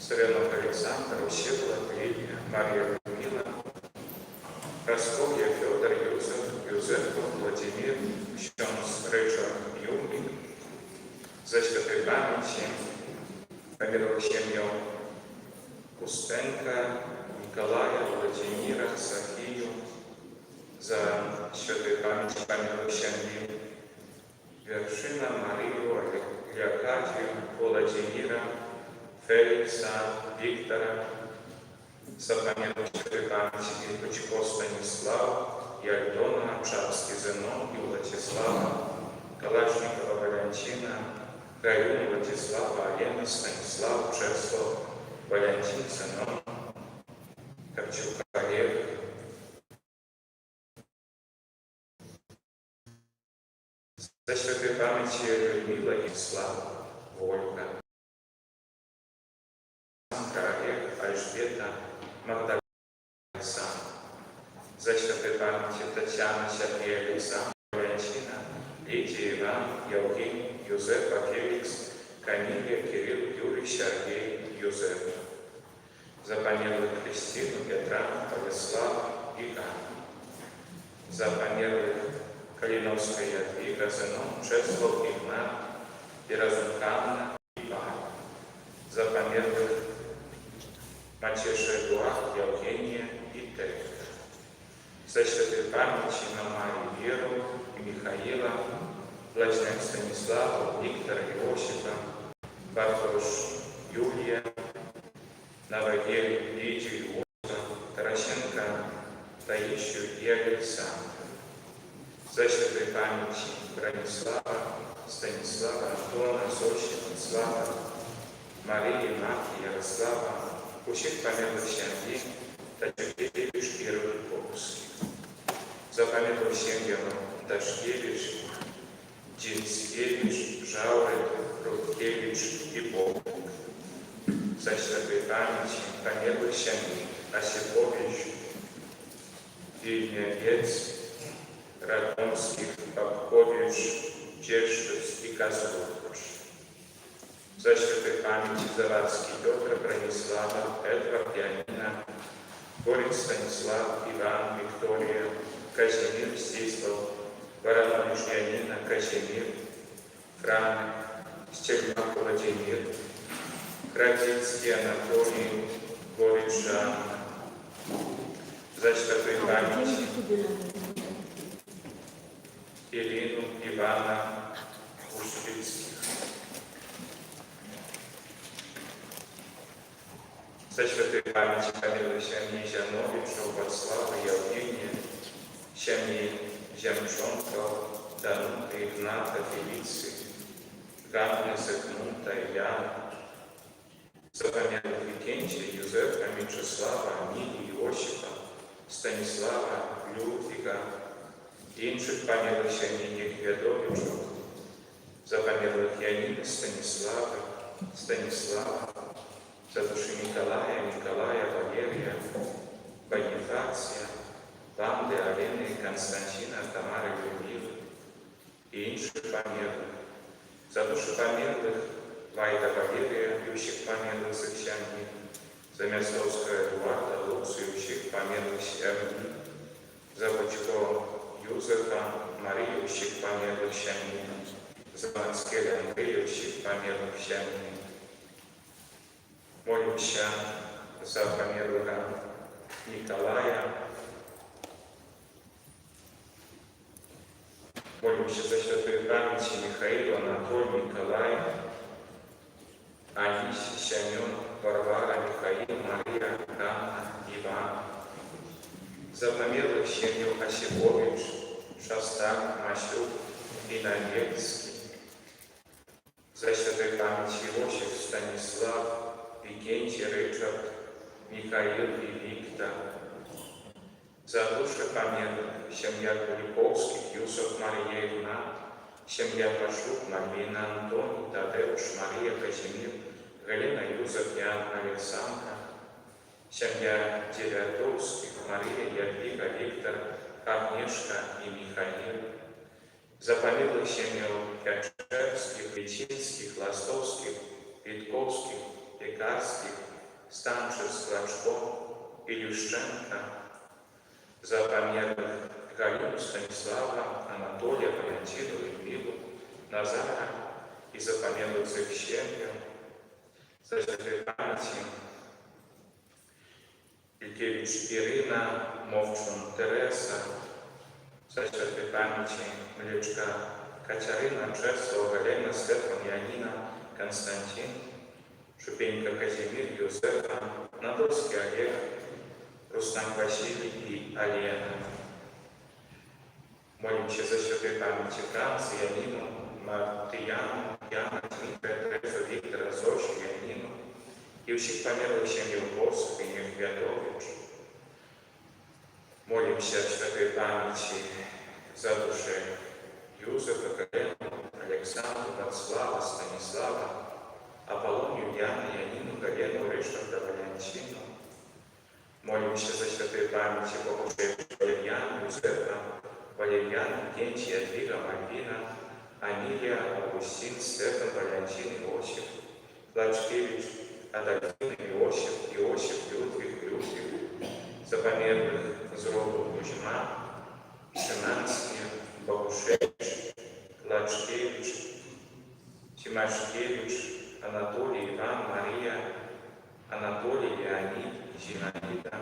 Сиренок Александр, Ущеплок, Лилия, Мария Людмила, Прасковья, Федор, Юзеф, Владимир, ksiądz Ричард Юрмик, ze świętej pamięci Kamila Siemię Ustęka, Mikołaja, Włodzimira, Safiju, za świętej pamięci Kamila Siemię Wierszyna, Marię, Leokadię, Włodzimira, Feliksa, Wiktora, za pamięć świętej pamięci Wielkoćko Stanisława, Альдона, Чарский Зенон и Владислава, Калашникова Валентина, Гаюн Владислава, Алена, Станислав, Чеслав, Валентин Зенон, Карчук Олег, за святой памяти Людмила и Слава, Вольга, Олег, Альжбета, Магдалена, Александр. За świętej pamięci Tatiana, Siergiej, Aleksandra, Valentina, Lidia, Iwan, Евгений, Józefa, Felix, Kamilę, Kiryl, Юрий, Siergiej, Józef. За померлых Кристину, Петра, Владислава и Анну. За померлых Калиновская Ядвига, Зенон, Чеслав, Игнат, Разумканна и Павел. За померлых Матеша, Эдуард, Евгения и Теф. За świętej pamięci na Marię Wierę i Michaela, Leśnek Stanisława, Wiktora Iosifа, Bartosz Julię, Nawagieł Lidię Łuza, Tarasienka, Taisiu i Aleksandra. Za świętej pamięci Bronisława, Stanisława, Antona, Zosi, Wacława, Maryi, Matki, Jarosława, усіх пам'ятних сім'ї та Чекевич і Рудковських. Запам'ятав сім'ю Дашкевич, Дінцевич, Жаурик, Рудкевич і Бовник. За святої пам'яті пам'ятних сім'ї Осипович, Вільнявець, Радомських, Бабкович, Джешвець і Казлович. За świętej pamięci Zawadzki Piotr, Bronisława, Edward, Janina, Borys, Stanisław, Iwan, Wiktoria, Kazimir, Stisław, Baranowicz, Janina, Kazimir, Franek, Stegmak, Władimir, Kradziecki, Anatolij, Borys, Żanna. Za świętej pamięci Ilinu, Iwana, Uszczyckich. За świętej pamięci Kamila Siemii Zianowicz, Wacława, Jałginie, Siemii Ziemczonka, Danuty, Ignata, Felicy, Ganny, Zygmunta i Jana. Za pamiętnych Wikęcia, Józefa, Mieczysława, Emilii, Iosifa, Stanisława, Ludwiga i innych pamiętnych Siemii Niechwiadowiczów. Za pamiętnych Janiny, Stanisława, za duszy Mikołaja, Walerię, Bonifację, Wandy, Aleny, Konstantina, Tamary, Ludmiły i innych pamiętnych. Za duszy pamiętnych Wajda, Walerię i усіх pamiętnych z księgi, za Miastowskiego Eduarda, Luksu i усіх pamiętnych księgi, za Boćko Józefa, Marii i усіх pamiętnych księgi, za Mackiego Andrzeja i усіх pamiętnych księgi. Молимся за померлого Николая. Молимся за святую память Михаила, Анатолия, Николая, Анисия, Семен, Варвара, Михаил, Мария, Анна, Иван. За померлых семью Осипович, Шастак, Масюк и Новецкий. За святой память Иосиф, Станислав, Викентий, Ричард, Михаил и Виктор. За души памятных семья Куликовских, Юсуф, Мария, Игнат, семья Пашук, Мальвина, Антон, Тадеуш, Мария, Казимир, Галина, Юзеф, Ян, Александра, семья Девятовских, Мария, Ядвига, Виктор, Агнешка и Михаил. За померлых семью Пячевских, Летинских, Ластовских, Витковских, Пекарских, Станчев, Склачко и Ющенко, за померлых Галину, Станислава, Анатолия, Валентину, Людмилу, Назара и за померлых Завещению, за святой памяти Илькевич Ирина, Мовчун Тереса, за святой памяти Млечка Катерина, Чеслова, Галина, Стефан, Янина, Константин, Шупенько Казимир, Юзефа, Надольский Олег, Рустам Василий и Алена. Молимся за святой памяти Франца, Янину, Мартияну, Яна, Дмитрия, Трефа, Виктора, Зошу, Янину и всех померлых семью Босов и Нехвятович. Молимся о святой памяти за души Юзефа, Галену, Александру, Вацлава, Станислава, Аполлонию, Яну, Янину, Галену, Ришарда, Валентину. Молимся за святой памяти Богушевича Валерьяна, Юзефа, Валерьяна, Генчия, Ядвига, Мальвина, Амилия, Августин, Стефан, Валентин, Иосиф, Лачкевич, Адальфин, Иосиф, Людвиг, за померлых Зробу, Кузьма, Шиманский, Богушевич, Лачкевич, Тимашкевич, Анатолий, Иван, Мария, Анатолий, Леонид, Зинаида,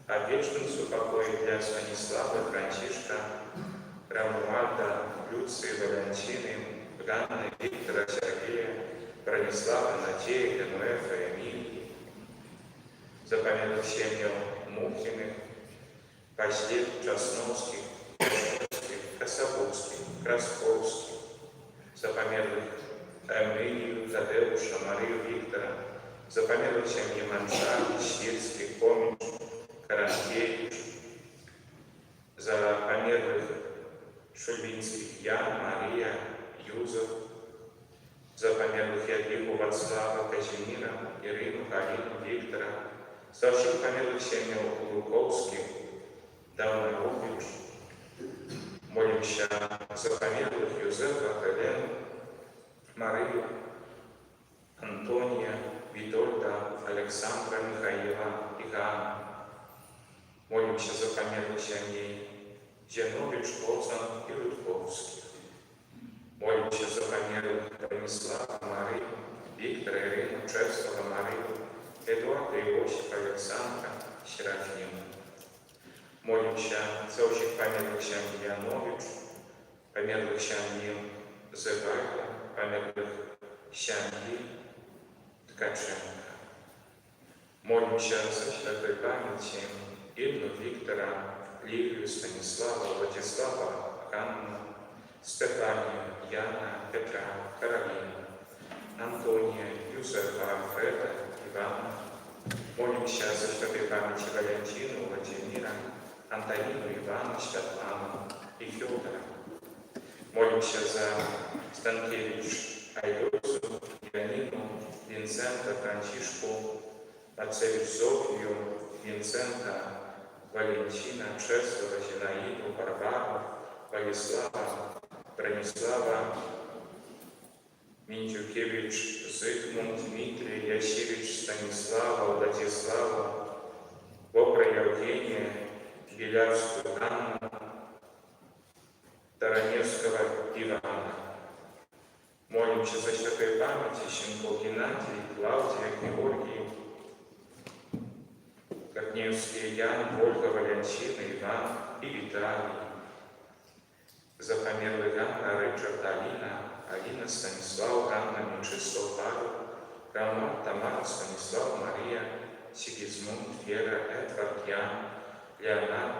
а вечном супокое для Станислава, Францишка, Рамуальда, Люции, Валентины, Ганны, Виктора, Сергея, Бронислава, Надея, Генуэфа, Эмилии, за померлых семью Мухиных, Козлев, Часновских, Кособовских, Красковских, за померлых Эмилию, Тадеуша, Марию, Виктора, за померлых семьи Маншак, Свирских, Комич, Каранкевич, за померлых Шульвинских Ян, Мария, Юзов, за померлых Ядвигу, Вацлава, Казимира, Ирину, Галину, Виктора, за всех померлых семью Луковских, Давнович. Молимся за померлых Юзефа, Галену, Марию, Антония, Витольда, Александра, Михаила и Ганну. Молимся за померлых семей Зинович, Коцан и Рудковских. Молимся за померлых Бронислава, Марию, Виктора, Ирину, Чеслова, Марию, Эдуарда, Иосифа, Александра, Серафима. Молимся за всех померлых семей Янович, померлых семей Зевайла, померлых семей Ткаченко. Молимся за святой памяти Инну, Виктора, Ливию, Станислава, Владислава, Анну, Стефанию, Яна, Петра, Каролину, Антония, Юзефа, Альфреда, Ивана. Молимся за святой памяти Валентину, Владимира, Антонину, Ивана, Светлану и Федора. Молимся за Станкевич, Айдосу, Янину, Винцента, Францишку, Ацевич, Софию, Винцента, Валентина, Чеслова, Зинаиду, Варвару, Владислава, Бронислава, Минтюкевич, Зыгмунд, Дмитрий, Ясевич, Станислава, Владислава, Бобра, Евгения, Белявскую, Анну, Тараневского, Ивана. Молимся за святой памяти Щенко, Геннадий, Клавдия, Георгий, Корнеевский, Ян, Ольга, Валентина, Иван и Виталий. За померлых Анна, Ричард, Алина, Станислав, Ганна, Мечислав, Павел, Роман, Тамара, Станислав, Мария, Сигизмунд, Вера, Эдвард, Ян, Леонард,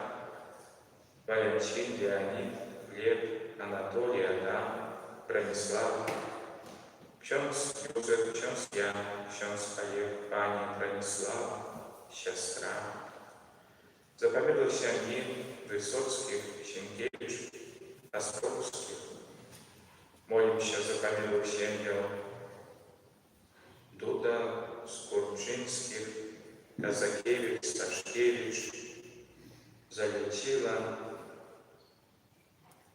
Валентин, Леонид, Глеб, Анатолий, Адам, Бронислав, ksiądz Józef, ksiądz Jan, ksiądz Pani Bronisława, siostra. Za pamiętnych семьи Высоцких, Sienkiewicz, Островских. Молимся за памятных семью Дуда, Скорчинских, Казакевич, Сташкевич, Залетила,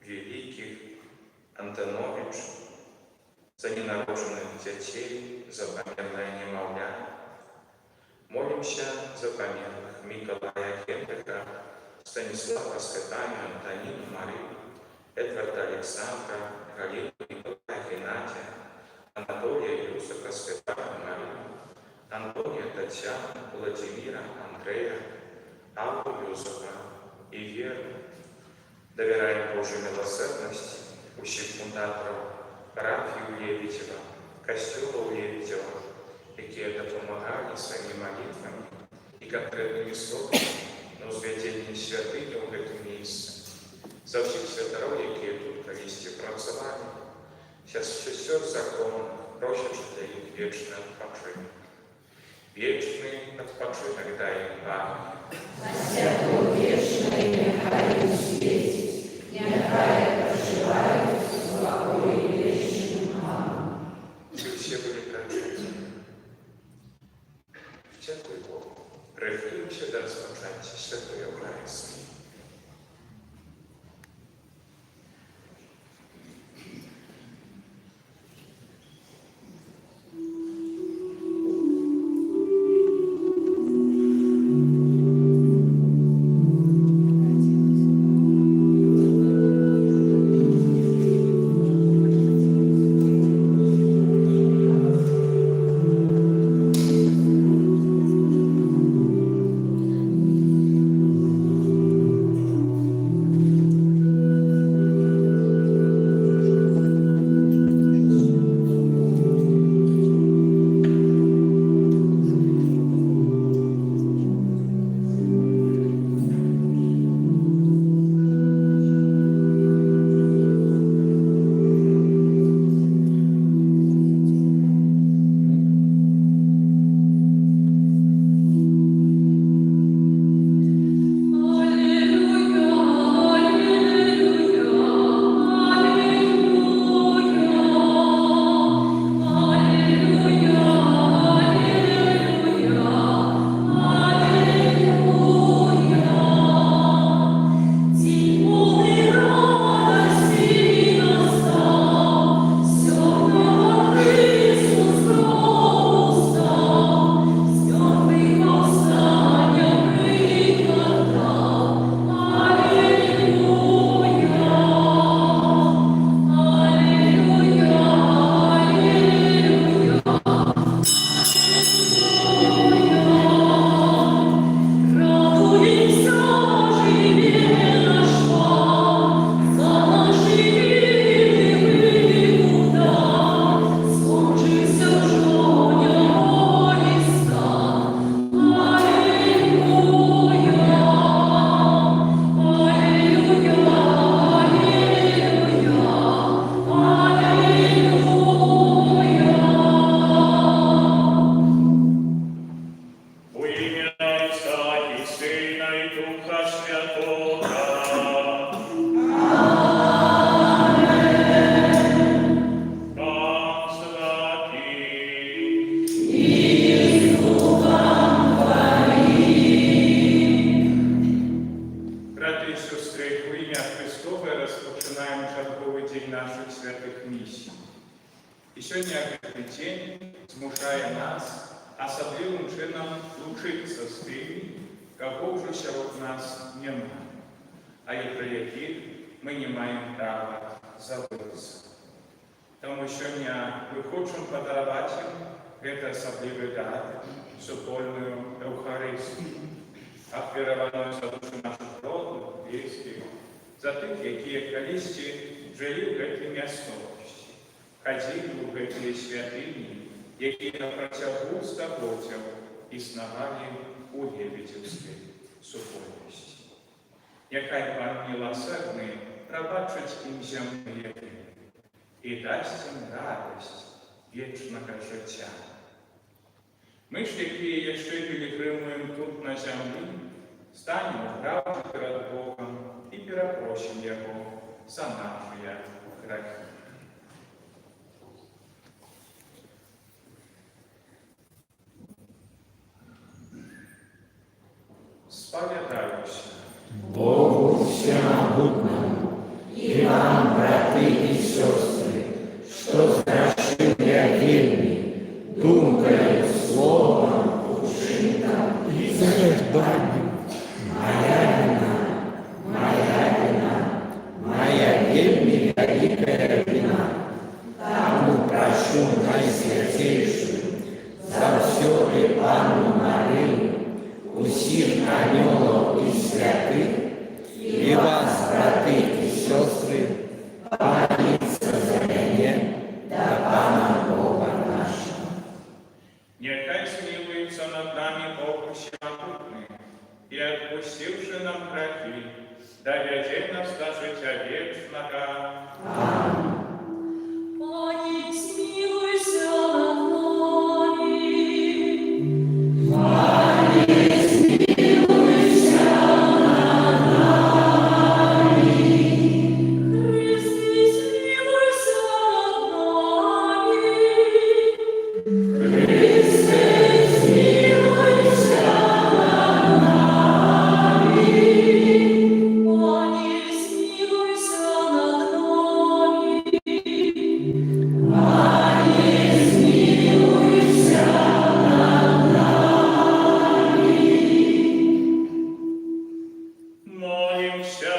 Великих, Антонович, за ненародженных детей, за померное немовля, запомерлых Миколая Генрика, Станислава Светанию, Антонину Марию, Эдварда Александра, Галину Николая Геннадия, Анатолия Иосифа Светлану Марию, Антония Татьяну, Владимира, Андрея, Аллу Юзефа и Веру. Доверяем Божьей милосердности усіх фундаторів парафії Лебедєва, костюла Лебедєва, які допомагали своими молитвами и конкретными словами на узведенні святыні у гэтым месцы. За всіх святаров, які тут колись працювали, сестер закон просять для їх вічний відпочинок. Вічний відпочинок дай їм Пане. На свято вічне нехай світить, нехай проживають у покої вічним. Амінь. Щоб всі були прочитані. Дякую Богу. Прихилимося до розпочаття Святої Євхаристії. І сьогодні цей день змушає нас особливим чином лучитися з тими, кого вже серед нас немає, а і про яких ми не маємо права забутися. Тому сьогодні ми хочемо подарувати їм цей особливий дар, супольну Евхаристію, ахвіровану за душу наших родних, близьких, за тих, які колись жили в цій місцевості, ходили в гэтыя святыні, якія на працягу стагоддзяў існавалі у Лебедзевскай супольнасці. Няхай Пан міласэрны прабачыць ім зямныя грехі і дасць ім радасць вечнага жыцця. Мы ж, якія яшчэ пілігрымуем тут на зямлі, станем у праўдзе перад Богом і перапросім Яго за нашыя грахі. Спавядаюся Богу Всемогутному и вам, браты и сестры, что зграшил я вельми, думкою, словом, учинком и собі Панну Марію, усіх аньолів і святих, і вас, брати і сестри, помоліться за мене та Пана Бога нашого. Нехай смилуется над нами Бог Всемогутний, и отпустивши нам грехи, доведе нас до життя вечного. Амінь. Пані, смилуйся над нами. Христи, смилуйся над нами. Пані, смилуйся над нами. Молимся.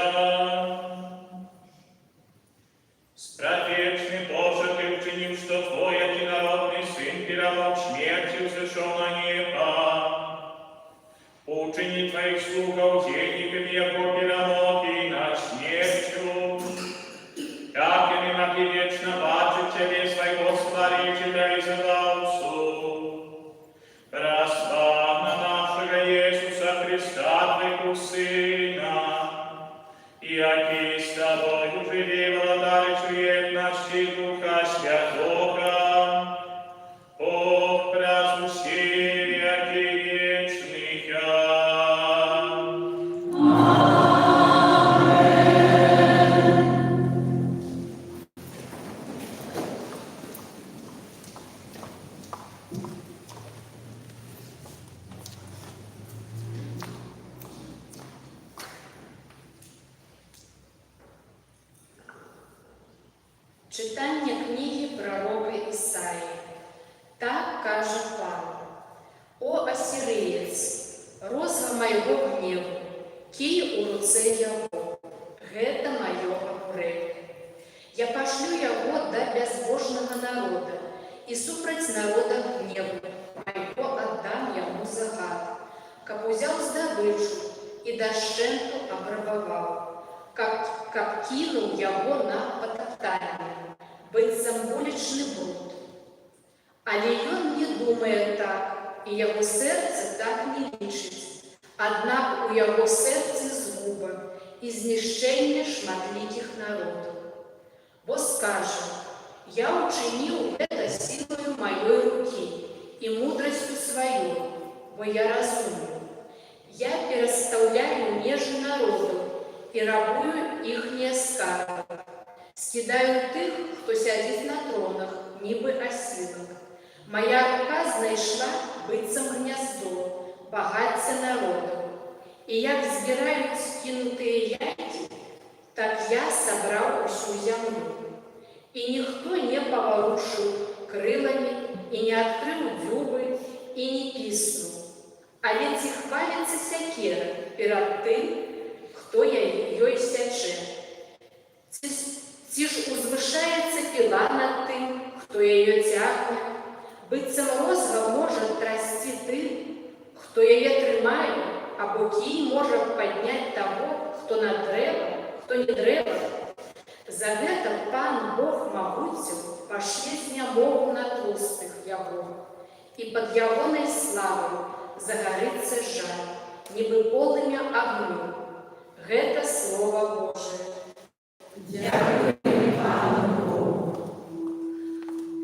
Страшный Боже, Ты учинил, что Твой единородный Сын перемог смертью, взошел на небо. Учини Твоих слуг утешниками Его перемоги над смертью. Как и не могли вечно бачить Тебе, Своего Створителя и Задавцу. Прославна нашего Иисуса Христа, Твоего Сына, и яки с Тобою живи, владаричует наши Духа Святого, Бог прасущий веки вечных. Читання книги пророка Ісаї. Так каже Пан: «О Ассирієць, розга майго гневу, кій у руце яго, гэта маё апурэнне. Я пашлю яго да бязбожнага народа, і супраць народа гневу майго аддам яму загад, каб узяў здабычу і дашчэнту абрабаваў, каб кінуў яго на патаптанне, быццам вулічны бруд. Але ён не думае так, і яго сэрца так не лічыць. Аднак у яго сэрцы згуба і знішчэнне шматлікіх народаў. Бо скажа: я учыніў гэта сілаю маёй рукі і мудрасцю сваёй, бо я разумны. Я перастаўляю межы народаў і рабую іхнія скарбы. Скидаю тых, хто сядзіць на тронах, нібы асілак. Моя рука знайшла быццам гняздо, багацця народаў. І як збіраюць скінутыя яйкі, так я сабраў усю зямлю. І ніхто не паварушыў крыламі, і не адкрыў дзюбы, і не піснуў. Але ці хваліцца сякера перад тым, хто ёй сячэ? Ці ж узвышаецца піла над тым, хто яе цягне? Быццам розга можа трасці тым, хто яе трымае, або кій можа падняць таго, хто на дрэва, хто не дрэва. За гэта Пан Бог магуццяў пашле знямогу на тлустых яго, і пад ягонай славай загарыцца жаль, нібы полымя агню. Гэта Слова Божие. Дякую Пану Богу.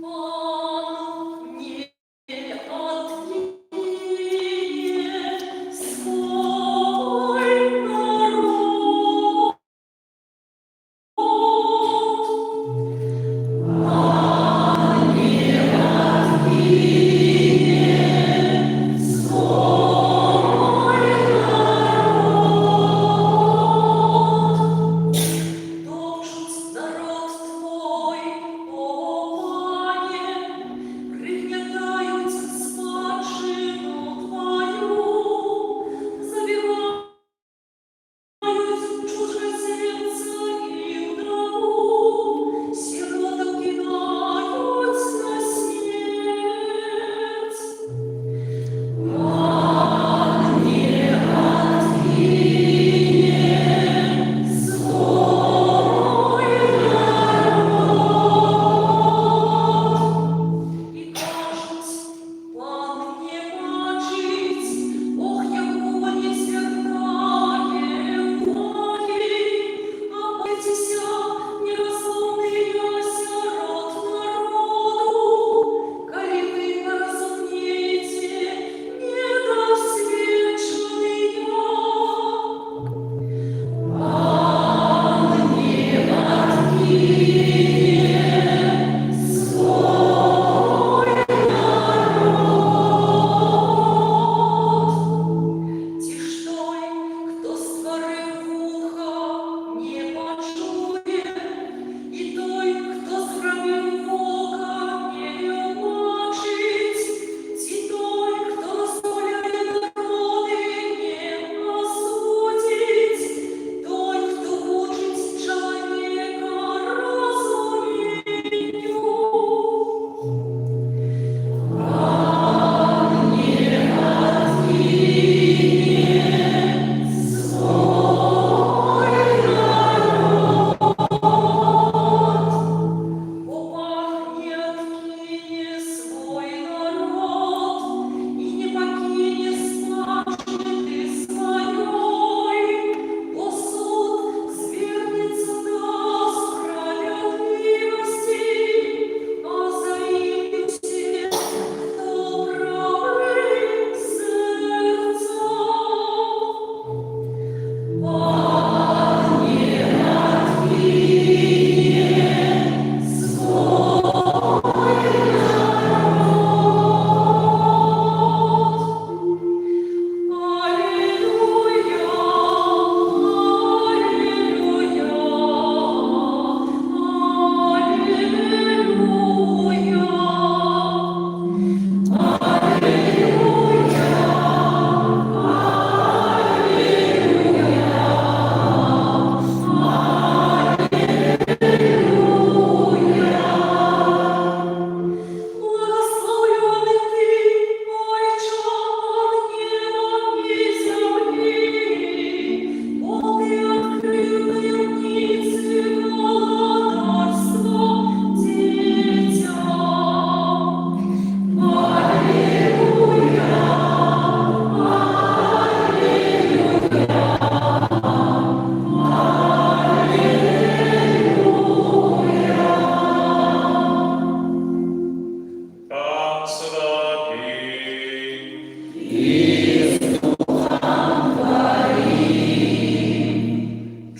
Он не отвергнет свой народ. Топчут на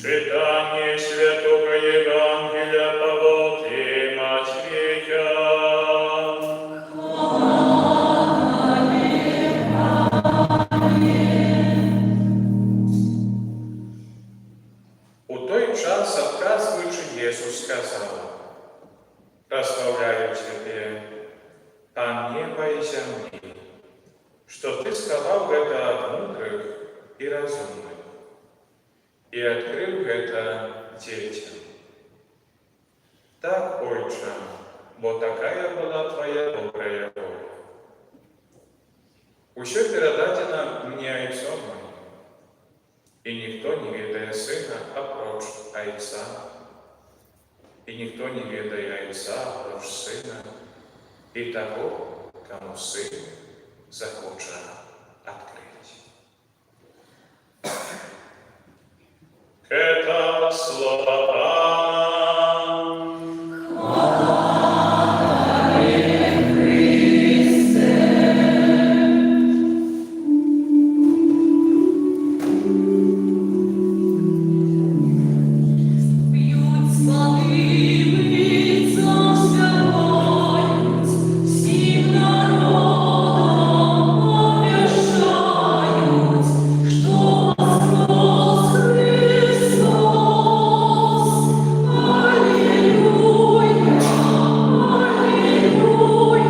Читание Святого Евангелия по Луке Матфея. У той час, отказываючи, Иисус сказал: «Прославляю Тебе, Пан неба и земли, что Ты сказал это от мудрых и разумных, и открыл это детям. Так, Отче, бо такая была Твоя добрая воля. Усё передадено мне Отцом моим, и никто не ведает Сына, опроч Отца, и никто не ведает Отца, опроч Сына, и того, кому Сын захочет открыть». Это слово Пана. Пьют славы, царствуют, всем народам обещают, что воскрес Христос. Аллилуйя, аллилуйя,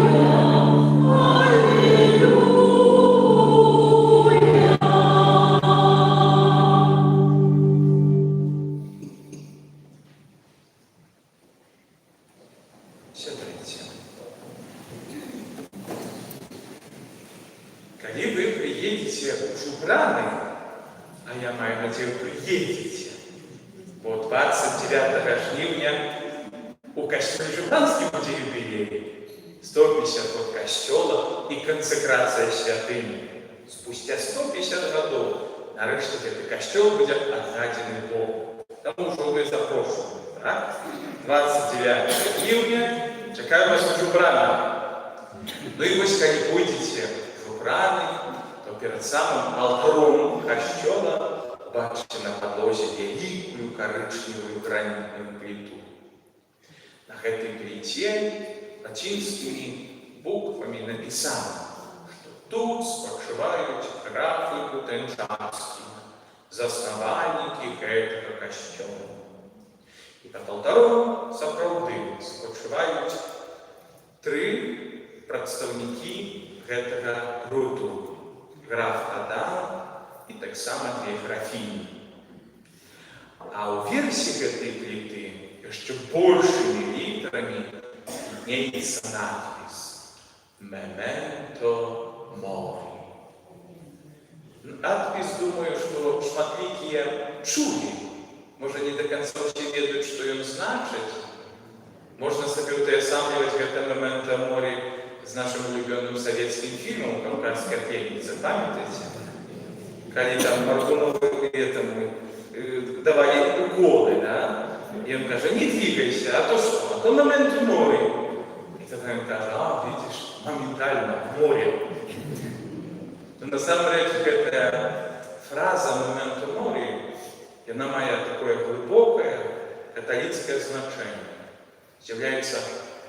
Сядайте. Коли вы приедете в Жупраны, а я маю надею, приедете, вот 29 жнивня у костёле Жупранским буде юбилей, 150 год костёла и консекрация святыни. Спустя 150 годов нарешті этот костёл будет отдадений Богу. Тому що ви запрошені, так? 29 жнивня чекаю вас у Жупранах. Ну и вы, когда будете в Жупраны, то перед самым алтаром костёла бачите на подлозе великую коричневую гранитную плиту. На этой плите латинскими буквами написано, что тут спочивают графы Бутеншанские, засновальники этого костёла. І під алтаром сапраўды спочивають 3 представники гэтага роду: граф Адам і таксама 2 графіні. А ў версе гэтай пліты яшчэ большымі літарамі виднеецца надпіс «Memento Mori». Надпіс, думаю, што шматлікія чулі. Можа, не до конца ўсе ведаюць, што ён значыць. Можна сабе ўтаясамліваць гэта «Memento Mori» з нашим улюбённым советским фильмом «Кавказская пленница». Памятаете? Когда там Моргунову этому давали уколы, да? И он говорит: не двигайся, а то что? А то «Memento Mori». И тогда он говорит: а, видишь, моментально, в море. Но на самом деле эта фраза «Memento Mori», она мае такое глубокое католицкое значение. Является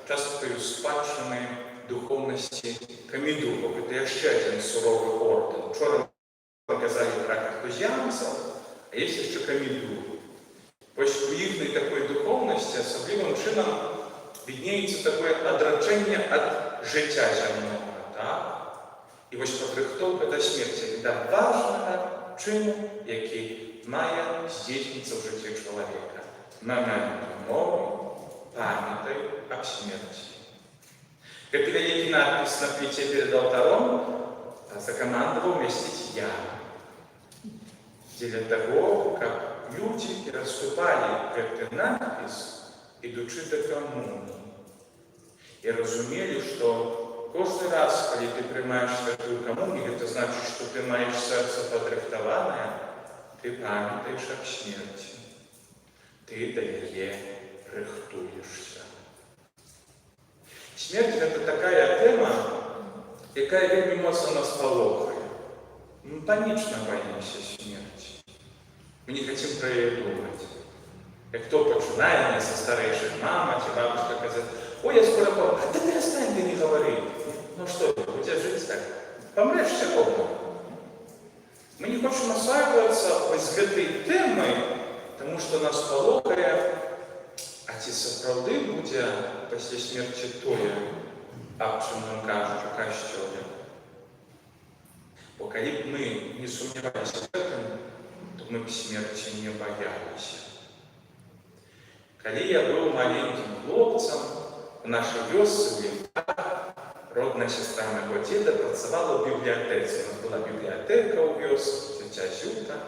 часткою спадщини духовності камідурок. Это ще один суровий орден. Вчора ми показали про картузіанців, а є ще камідур. Ось у їхній такої духовності особливим чином видніється таке одречення від життя земного. Так? І ось підрихтовка до смерті від важного чину, який має здійснитися в житті чоловіка. Memento Mori, памятай об смерти. Как великий надпись на плите перед алтаром закомандовал уместить я. Для того, как люди расступали этот надпись, идучи до коммунии, и разумели, что каждый раз, когда ты принимаешь святую коммунию, это значит, что ты маешь сердце подрихтованное, ты памятаешь об смерти. Ты до нее рихтуешься. Смерть – это такая тема, яка вельми моцно нас полохає. Мы панично боимся смерти. Мы не хотим про ее думать. И кто починает, со старейших мама, бабушка сказать: ой, я скоро помру. Да перестань, ты не говори. Ну что, у тебя жизнь так. Помрешь все равно. Мы не хотим осваиваться с этой темой, потому что нас полокає, а ці сапраўды буде після смерті тое, об чым нам кажуть у касцёле. Бо калі б мы не сумняваліся в этом, то мы б смерти не боялись. Калі я быў маленьким хлопцам, у нашай вёсцы родная сестра майго деда працавала ў бібліятэцы. У нас была бібліятэка ў вёсцы, цёця Зюта.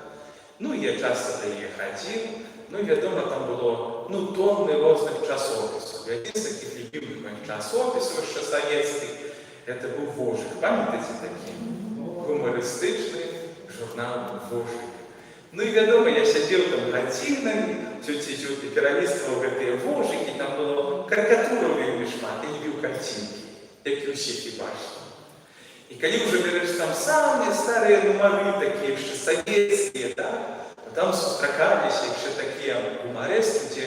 Ну, я часто да яе хадзіў. Ну, вядома, там было тонны розных часопісаў. І адзін з такіх любімых моих часопісаў яшчэ савецкіх это быў «Вожык». Памятаеце такі? Гумарыстычны журнал «Вожык». Ну і вядома, я сядзеў там гадзінамі, цёці Зюты пералістваў гэтыя вожыкі, там было карикатураў вельмі шмат, я любіў карцінкі, як і ўсе хіба што. І калі ўжо береш там самыя старыя нумары, такія яшчэ савецкія, то там сустракаліся яшчэ такія гумарысты, дзе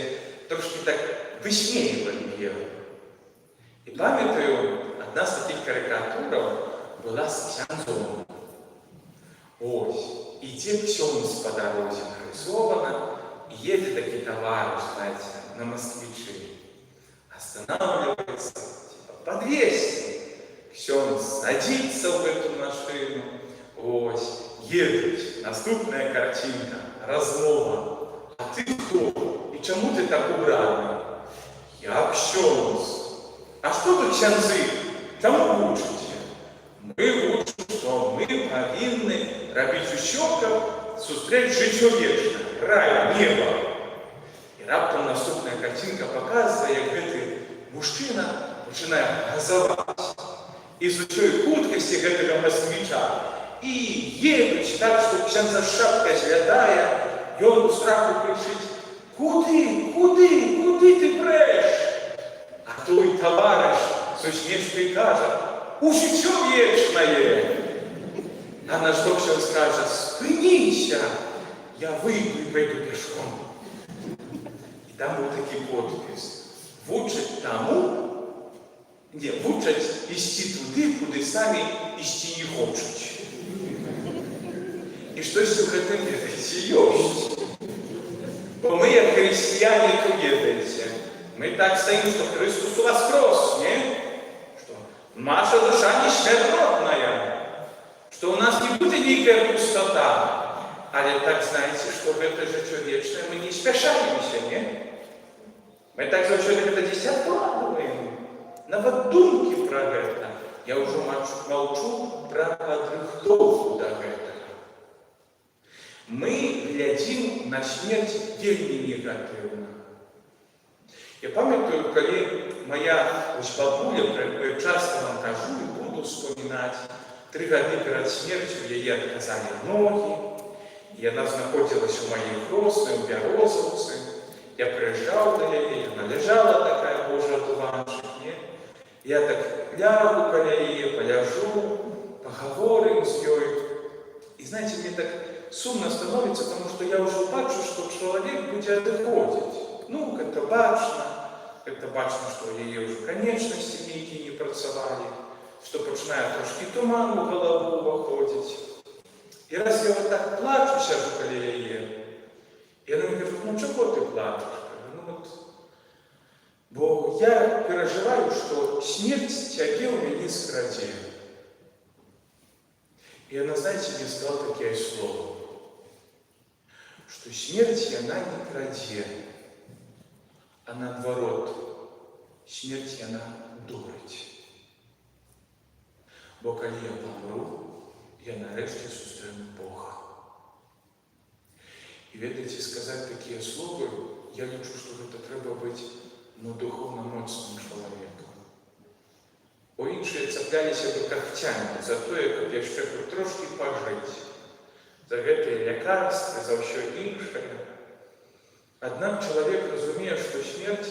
трошкі так высмейвалі яго. І памятаю, адна з такіх карикатураў была з ксяндзом. Ось, ідзе ксёндз па дарозе нарисована, і едзе такі таварыш, знаете, на москвичы. Останавливается, типа, подвесьте. Ксёндз садится в эту машину. Ось, едет. Наступная картинка. Размова. А ты кто? И чему ты так убранный? Я ксёндз. А что вы, ксяндзы? Чему учите? Мы учим, что мы повинны робить усё, каб сустрэць жыццё вечнае, рай, неба. И раптом наступная картинка показывает, як гэты мужчына пачынае газаваць. І з усёй хуткасці гэтага москвича і едуць так, што ксяндза шапка зглядае, ён у страху крычыць: куды, куды, куды ты прэш? А той таварыш з усмешкай кажа: у жыццё вечнае. А на што ксяндз скажа: спыніся, я выйду і пайду пешком. І там быў такі подпіс: вучаць таму, вучаць ісці туды, куды самі ісці не хочуць. І штосьці ў гэтым, ведаеце, ёсць. Бо мы, як хрысціяне, то ведаеце, мы так стаім, што Христос воскрес, не? Што наша душа не смяротная, што ў нас не будзе нейкая пустота. Але так, знаеце, што гэта жыццё вечнае, мы не спяшаемся, не? Мы так заўсёды гэта дзіця адкладваем. Нават думкі пра гэта. Я ўжо маўчу пра падрыхтоўку да гэтага. Мы глядзім на смерць вельмі негатыўна. Я памятаю, калі моя бабуля, пра якую часта вам кажу і буду вспомінаць, 3 гады перад смерцю яе адказалі ногі, і яна знаходзілася ў маёй хроснай, у Бярозаўцы. Я прыязджаў да яе, яна ляжала такая, Божа, туванчык, не? Я так лягу каля яе, поляжу, поговорим з ёй. І, знаете, мне так сумно становится, потому что я уже бачу, что человек будет отходить. Ну, как-то бачно, что яе уже конечности нейкие не працавали, что починает трошки туман у голову выходить. И раз я вот так плачу, сяжу каля яе, и она мне говорит: ну, чего ты плачешь? Ну, вот, бо я переживаю, что смерть цябе у мяне скрадзе. И она, знаете, мне сказала такие слова, что смерть она не крадзе, а наоборот, смерть она дурить. Бо калі я помру, я нарэшце сустрэну Бога. И ведаеце, сказать такие слова, я лічу, что гэта трэба быць духовно моцным чалавекам. Бо іншыя цапляліся бы кахцямі за тое, каб яшчэ трошки пажыць, за гэтыя лякарствы, за ўсё іншае. Аднак чалавек разумее, што смерць,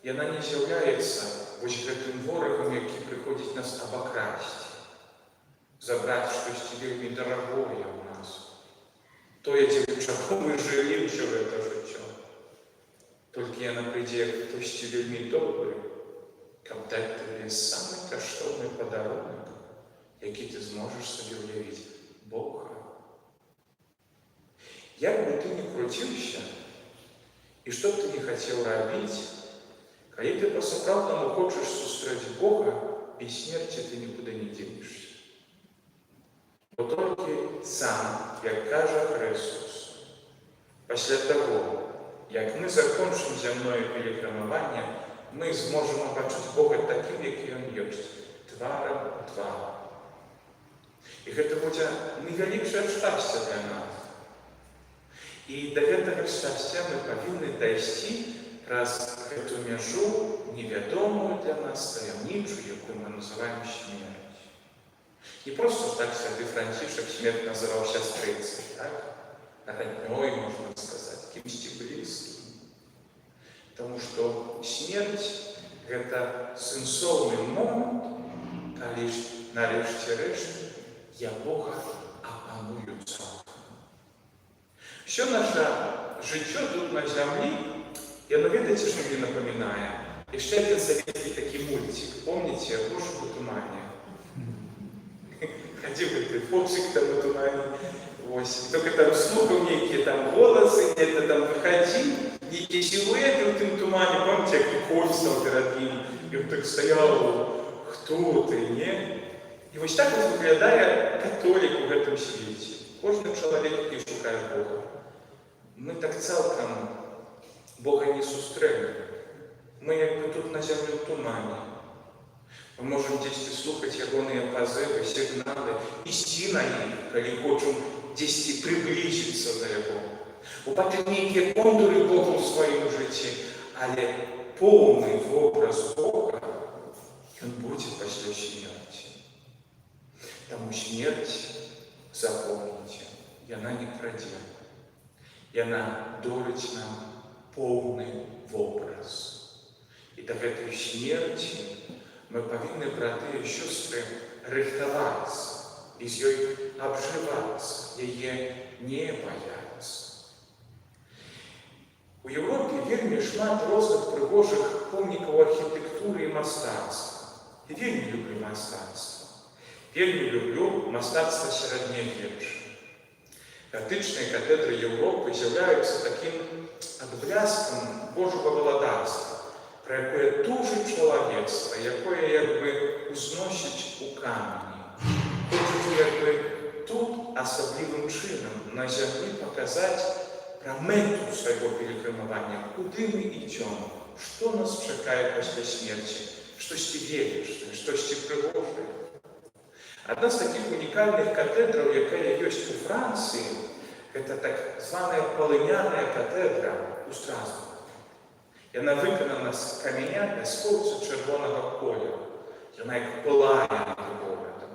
яна не з'яўляецца вось гэтым ворагам, які прыходзіць нас абакрасці. забраць штосьці вельмі дарагое ў нас. Тое, дзеля чаго мы жылі ўсё гэта жыццё. Толькі яна прыйдзе як хтосьці вельмі добры, каб даць табе самы каштоўны падарунак, які ты зможаш сабе ўявіць – Бога. Як бы ты ні круціўся, і што б ты не хацеў рабіць, калі ты па-сапраўднаму хочаш сустрэць Бога, без смерці ты нікуды не дзенешся. Бо толькі сам, як кажа Христос, пасля таго, як мы закончым зямное пілігрымаванне, мы зможам пабачыць Бога такім, які Ён ёсць, тварам у твар. І гэта будзе найвялікшае шчасце для нас. І да гэтага шчасця мы павінны дайсці праз гэту мяжу невядомую для нас, таямнічую, якую мы называем смерць. Не проста так святы Францішак смерть называў сястрыцай, так? Роднёй, можна сказаць, кімсьці блізкім. Таму што смерць – гэта сэнсоўны момант, калі нарэшце рэшт я Бога апаную цалкам. Все наше жыццё тут на зямлі, яно, ведаеце, што мне напамінае? Яшчэ адзін савецкі такі мульцік, помніце, «Гошык у тумане». Хадзіў гэты хлопчык там у тумане, вось, толькі там слухаў нейкія там голасы, где-то там выхадзіў, нейкія сілуэты ў тым тумане, помніце, як конь стаў перад ім, і он так стаяў, хто ты, не? І вось так вот выглядае католік у гэтым свеце. Кожны чалавек, які шукае Бога. Мы так цалкам Бога не сустрэлі. Мы як бы тут на зямлі ў тумане. Мы можам дзесьці слухаць ягоныя пазывы, сігналы, ісці на іх, калі хочам дзесьці прыблізіцца да яго. Убачыць нейкія контуры Бога ў сваім жыцці, але поўны вобраз Бога ён будзе пасля смерці. Таму смерць, запомніце, яна не крадзе. Яна доліць нам поўны вобраз. І да гэтай смерці мы павінны, браты і сёстры, рыхтавацца і з ёй абжывацца, яе не баяцца. У Еўропе вельмі шмат розных прыгожых помнікаў архітэктуры і мастацтва. Я вельмі люблю мастацтва. Вельмі люблю мастацтва сярэднявечча. Гатычныя катэдры Еўропы з'яўляюцца такім адбляскам Божага валадарства, пра якое тужыць чалавецтва, якое як бы узносіць у камені. Хочуць як бы тут асаблівым чынам на зямлі паказаць пра мэту свайго пілігрымавання, куды мы ідзём, што нас чакае пасля смерці, штосьці велічнае, штосьці прыгожае. Адна з такіх унікальных катэдраў, якая ёсць у Францыі, гэта так званая палыняная катэдра ў Страсбургу. Яна выканана з каменя пяскоўца чырвонага колеру. Яна як пылае над горадам.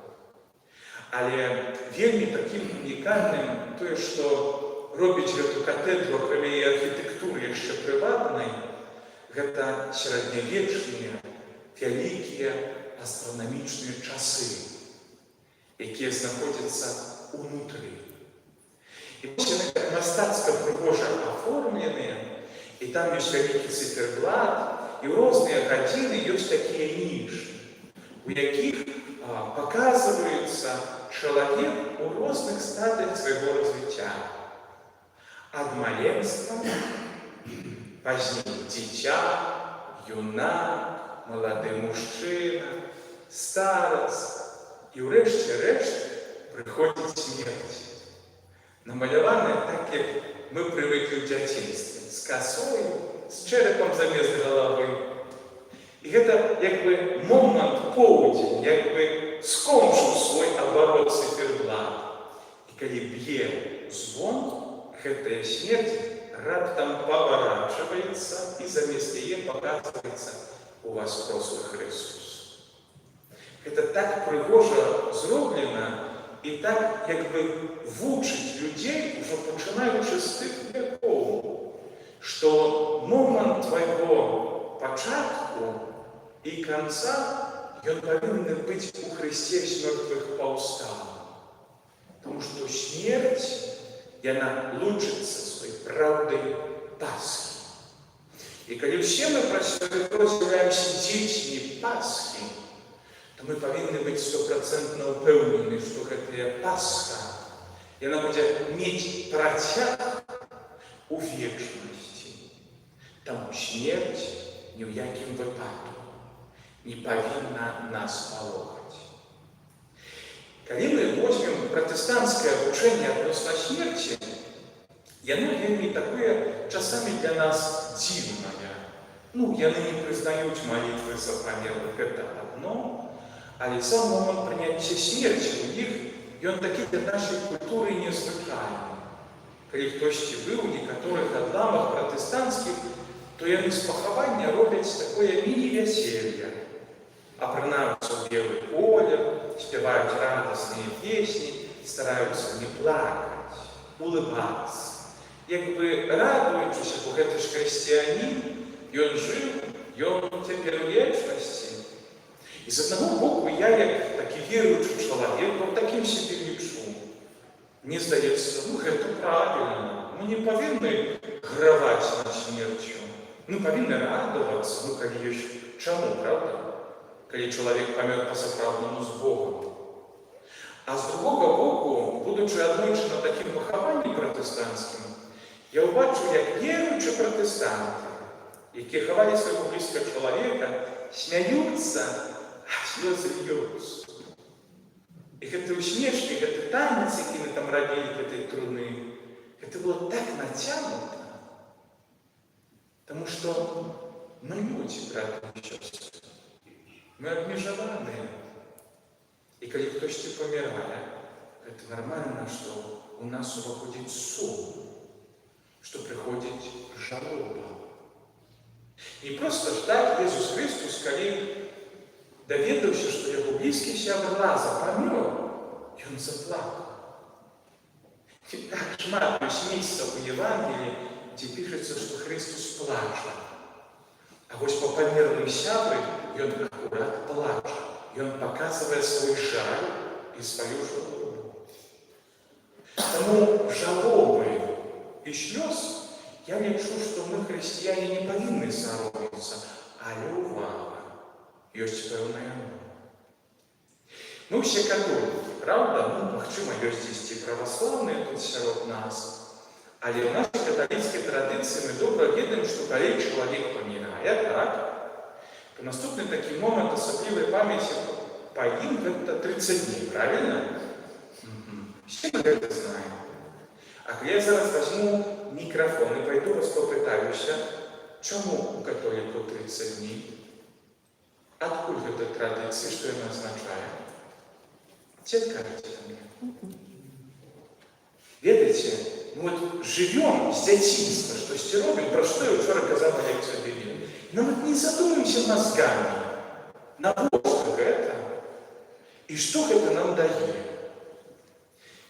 Але вельмі такім унікальным тое, што робіць гэту катэдру, акрамя яе архітэктуры яшчэ прыватнай, гэта сярэднявечныя вялікія астранамічныя часы, якія знаходзяцца ўнутры. І вось яны так мастацка прыгожа аформленыя, і там ёсць вялікі цыферблат, і ў розныя гадзіны ёсць такія нішы, у якіх паказваецца чалавек у розных стадыях свайго развіцця. Ад маленства, пазней дзіця, юнак, малады мужчына, старац, і ўрэшце рэшт прыходзіць смерць. Намаляваная так, як мы прывыклі ў дзяцінстве, з касою, з чэрапам замест галавы. І гэта як бы момант поўдзень, як бы скончыў свой абарот цыферблат. І калі б'е звон, гэтая смерць раптам паварачваецца, і замест яе паказваецца у вас прослы Христос. Гэта так прыгожа зроблена і так як бы вучыць людзей, ужо пачынаючы з тых векоў, што момант твайго пачатку і канца ён павінен быць у Христе з мёртвых паўстаў. Тому што смерць, яна лучыцца сваёй праўдай Пасхі. І калі ўсе мы праз святое з'яўляемся дзецьмі Пасхі, то мы павінны быць 100% ўпэўнены, што гэтая Пасха, яна будзе мець працяг у вечнасці. Таму смерць ні ў якім выпадку не павінна нас палохаць. Калі мы возьмем пратэстанцкае вучэнне адносна смерці, яно вельмі такое часамі для нас дзіўнае. Яны не прызнаюць малітвы за памерлых, гэта адно, але сам момант прыняцця смерці ў іх, ён такі для нашай культуры незвычайны. Калі хтосьці быў у некаторых адламах пратэстанцкіх, то яны з пахавання робяць такое міні-вяселле. Апранаюцца ў белы колер, спяваюць радасныя песні, стараюцца не плакаць, улыбацца. Як бы радуючыся, бо гэта ж хрысціянін, ён жыў, ён цяпер у вечнасці. І з аднаго боку, я, як такі веруючы чалавек, такім сябе лічу. Мне здаецца, гэта правільна. Мы не павінны граваць над смерцю. Мы павінны радавацца, калі ёсць чаму, правда? Калі чалавек памёр па-сапраўднаму з Богам. А з другога боку, будучы аднойчы на такім пахаванні пратэстанцкім, я ўбачыў, як веруючы пратэстанты, якія хавалі свайго блізкага чалавека, смяюцца, а слёзы льюцца. І гэта усмешкі, гэты танец, які мы там рабілі гэтай труны, гэта было так нацягнута, таму што мы людзі, браты і сёстры. Мы абмежаваныя. І калі хтосьці памірае, гэта нармальна, што у нас уваходзіць сум, што прыходзіць жалоба. Не проста ж так Езус Христус, калі даведаўся, што яго блізкі сябар Лазар памёр, ён заплакаў. І так шмат ёсць месцаў у Евангеліі, дзе пішацца, што Христус плача. А вось па памерлым сябры ён акурат плача. Ён паказвае свой жаль і сваю жалобу. Таму жалобы і слёз я лічу, што мы, хрысціяне, не павінны саромецца, але увага, ёсць пэўная норма. Мы ўсе католікі, правда? Магчыма, ёсць дзесьці праваслаўныя тут сярод нас. Але ў нашай каталіцкай традыцыі мы добра ведаем, што калі чалавек памірае, то наступны такі момант асаблівай памяці па ім гэта 30 дней, правільна? Все мы гэта знаем. А калі я зараз вазьму мікрафон і пайду вас папытаюся, чаму у католікаў 30 дней? Адкуль гэта традыцыя, што яна азначае? Ці адкажыце мне? Ведаеце, мы жывём з дзяцінства, штосьці робім, пра што я ўчора казаў на лекцыю Бібліі. Нават не задумаемся мазгамі, навошта гэта і што гэта нам дае.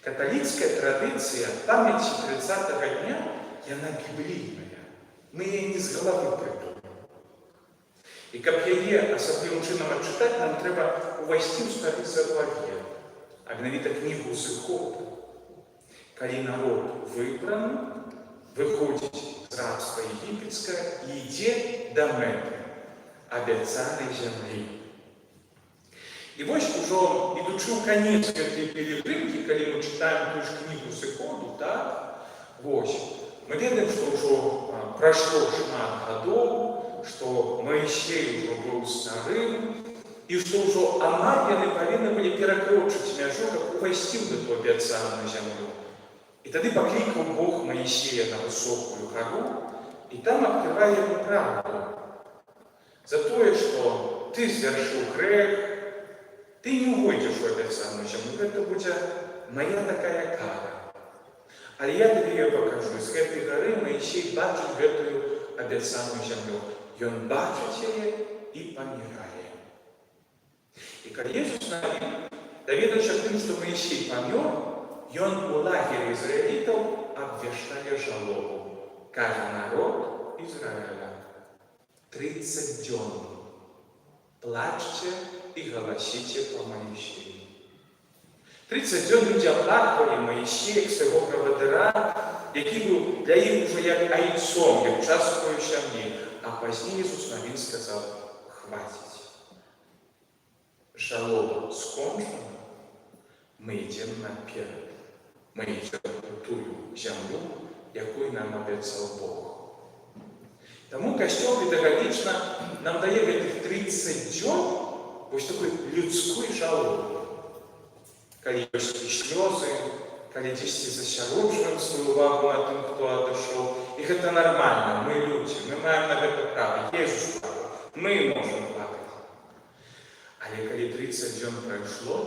Каталіцкая традыцыя памяці 30-го дня, яна біблійная. Мы яе не з галавы прыдумаем. І каб яе асаблівым чынам адчытаць, нам трэба увайсці ў стары завет, а менавіта кнігу Зыходу. Калі народ выбраны, выходзіць з рабства егіпецкае і ідзе да мэты, абяцанай зямлі. І вось ужо, ідучы ў канец гэтай пілігрымкі, калі мы чытаем тую ж кнігу Зыходу, вось, мы ведаем, што ўжо прайшло шмат гадоў, што Маісей ужо быў старым, і што ўжо амаль яны павінны былі перакрочыць мяжу, каб увайсці ў гэту абяцаную зямлю. І тады паклікаў Бог Маісея на высокую гару, і там адкрывае яму правду. За тое, што ты звяршыў грэх, ты не ўвойдзеш у абяцаную зямлю, гэта будзе моя такая кара. Але я табе яе пакажу. З гэтай гары Маісей бачыць гэтую абяцаную зямлю. Ён бачыць яе і памірае. І калі Езус даведаўся тым, што Маісей памёр, ён у лагері ізраэлітаў абвяшчае жалобу. Кажа народ Ізраіля: 30 дзён плачьте і галасіце про Моїсея. 30 дзён людзі аплаквалі Моїсея, свайго правадыра, які быў для іх ужо як айцом, як часткою сям'і. А пазней Ісус Навін сказаў: хватить. Жалоба скончана, мы ідзем наперад. Мы ідзем у тую зямлю, якую нам абяцаў Бог. Таму Касцёл педагагічна нам дае гэтых 30 дзён вось такой людской жалобы. Калі ёсць і слёзы, калі дзесьці засяроджваем сваю увагу на тым, хто адышоў. І гэта нармальна, мы людзі, мы маем на гэта права, ёсць права, мы можам плакаць. Але калі 30 дзён прайшло,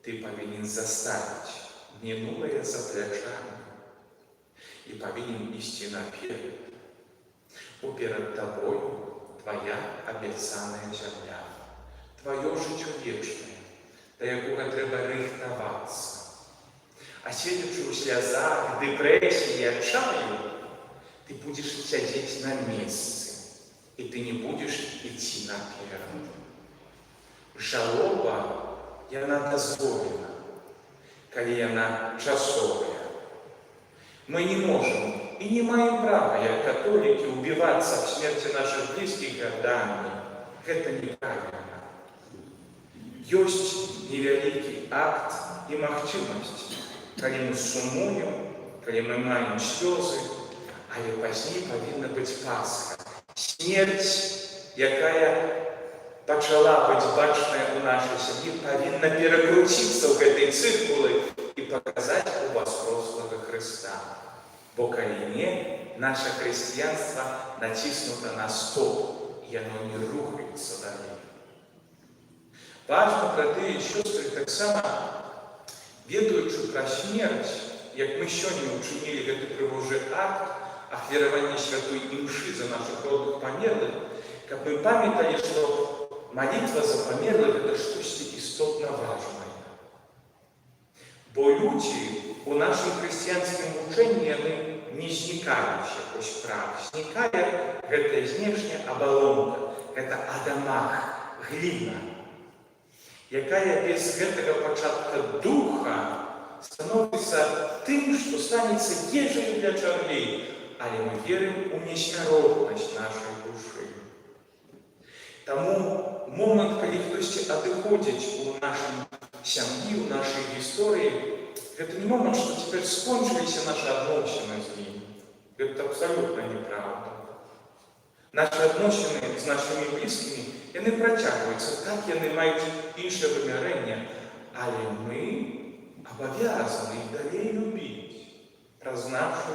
ты павінен заставіць мінулае за плячамі і павінен ісці наперад. Бо перад табою твая абяцаная зямля, тваё жыццё вечнае, да якога трэба рыхтавацца. А седзячы ў слязах, дэпрэсіі і адчаю, ты будзеш сядзець на месцы, і ты не будзеш ісці наперад. Жалоба, яна дазволена, калі яна часовая. Мы не можам і не маем права, як католікі, убівацца в смерці нашых блізкіх гадамі. Гэта неправільна. Ёсць невялікі акт і магчымасць, калі мы сумуем, калі мы маем слёзы, але пазней павінна быць Пасха. Смерць, якая пачала быць бачная ў нашай сям'і, павінна перакруціцца ў гэтай цыркулы і паказаць у воскреслага Хрыста. Бо калі не, наша хрысціянства націснута на стоп, і яно не рухаецца далей. Важна, браты і сёстры, таксама, ведаючы пра смерць, як мы сёння учынілі гэты прыгожы акт ахвяравання святой імшы за нашых родных памерлых, каб мы памяталі, што малітва за памерлых – гэта штосьці істотна важнае. Бо людзі у нашым хрысціянскім вучэнні яны не знікаюць якось прав. Знікае гэтая знешняя абалонка, гэта адамах, гліна, якая без гэтага пачатка духа становіцца тым, што станецца ежаю для чарвей, але мы верым у несмяротнасць нашай душы. Таму момант, калі хтосьці адыходзіць у нашай сям'і, у нашай гісторыі, гэта не момант, што цяпер скончыліся нашы адносіны з ім. Гэта абсалютна неправда. Нашы адносіны з нашымі блізкімі, яны працягваюцца, так яны маюць іншае вымярэнне, але мы абавязаны іх далей любіць праз нашу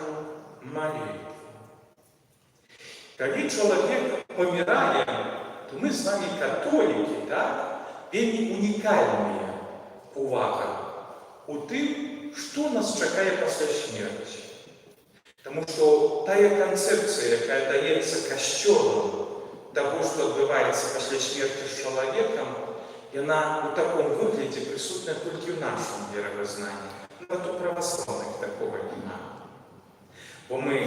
малітву. Калі чалавек памірае, то мы з вами католікі, так? Вельмі унікальныя, увага, у тым, што нас чакае пасля смерці. Таму што тая канцэпцыя, якая даецца Касцёлам таго, што адбываецца пасля смерці з чалавекам, яна ў таком выглядзе прысутная толькі ў нашым веравызнанні. Нават у праваслаўных такога няма. Бо мы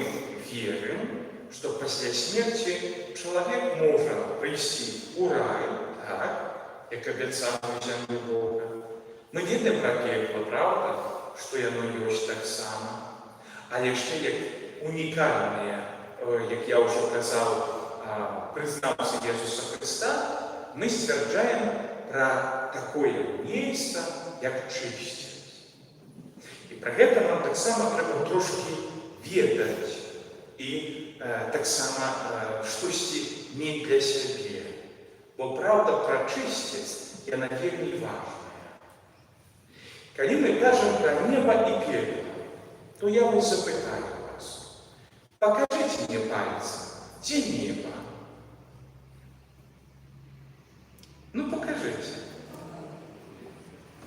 верым, што пасля смерці чалавек можа прыйсці ў рай, так, як абяцаў зямлю Бога. Мы ведаем пра пекла, правда, што яно ёсць таксама. Але яшчэ як унікальныя, як я ўжо казаў, прызнаўцы Езуса Хрыста, мы сцвярджаем пра такое месца, як чысцінь. І пра гэта нам таксама трэба трошкі ведаць і таксама штосьці мець для сябе. Бо праўда пра чысціць, яна вельмі важная. Калі мы кажам пра неба і пекла, то я вас запытаю вас. Покажите мне пальцем, где небо? Ну, покажите.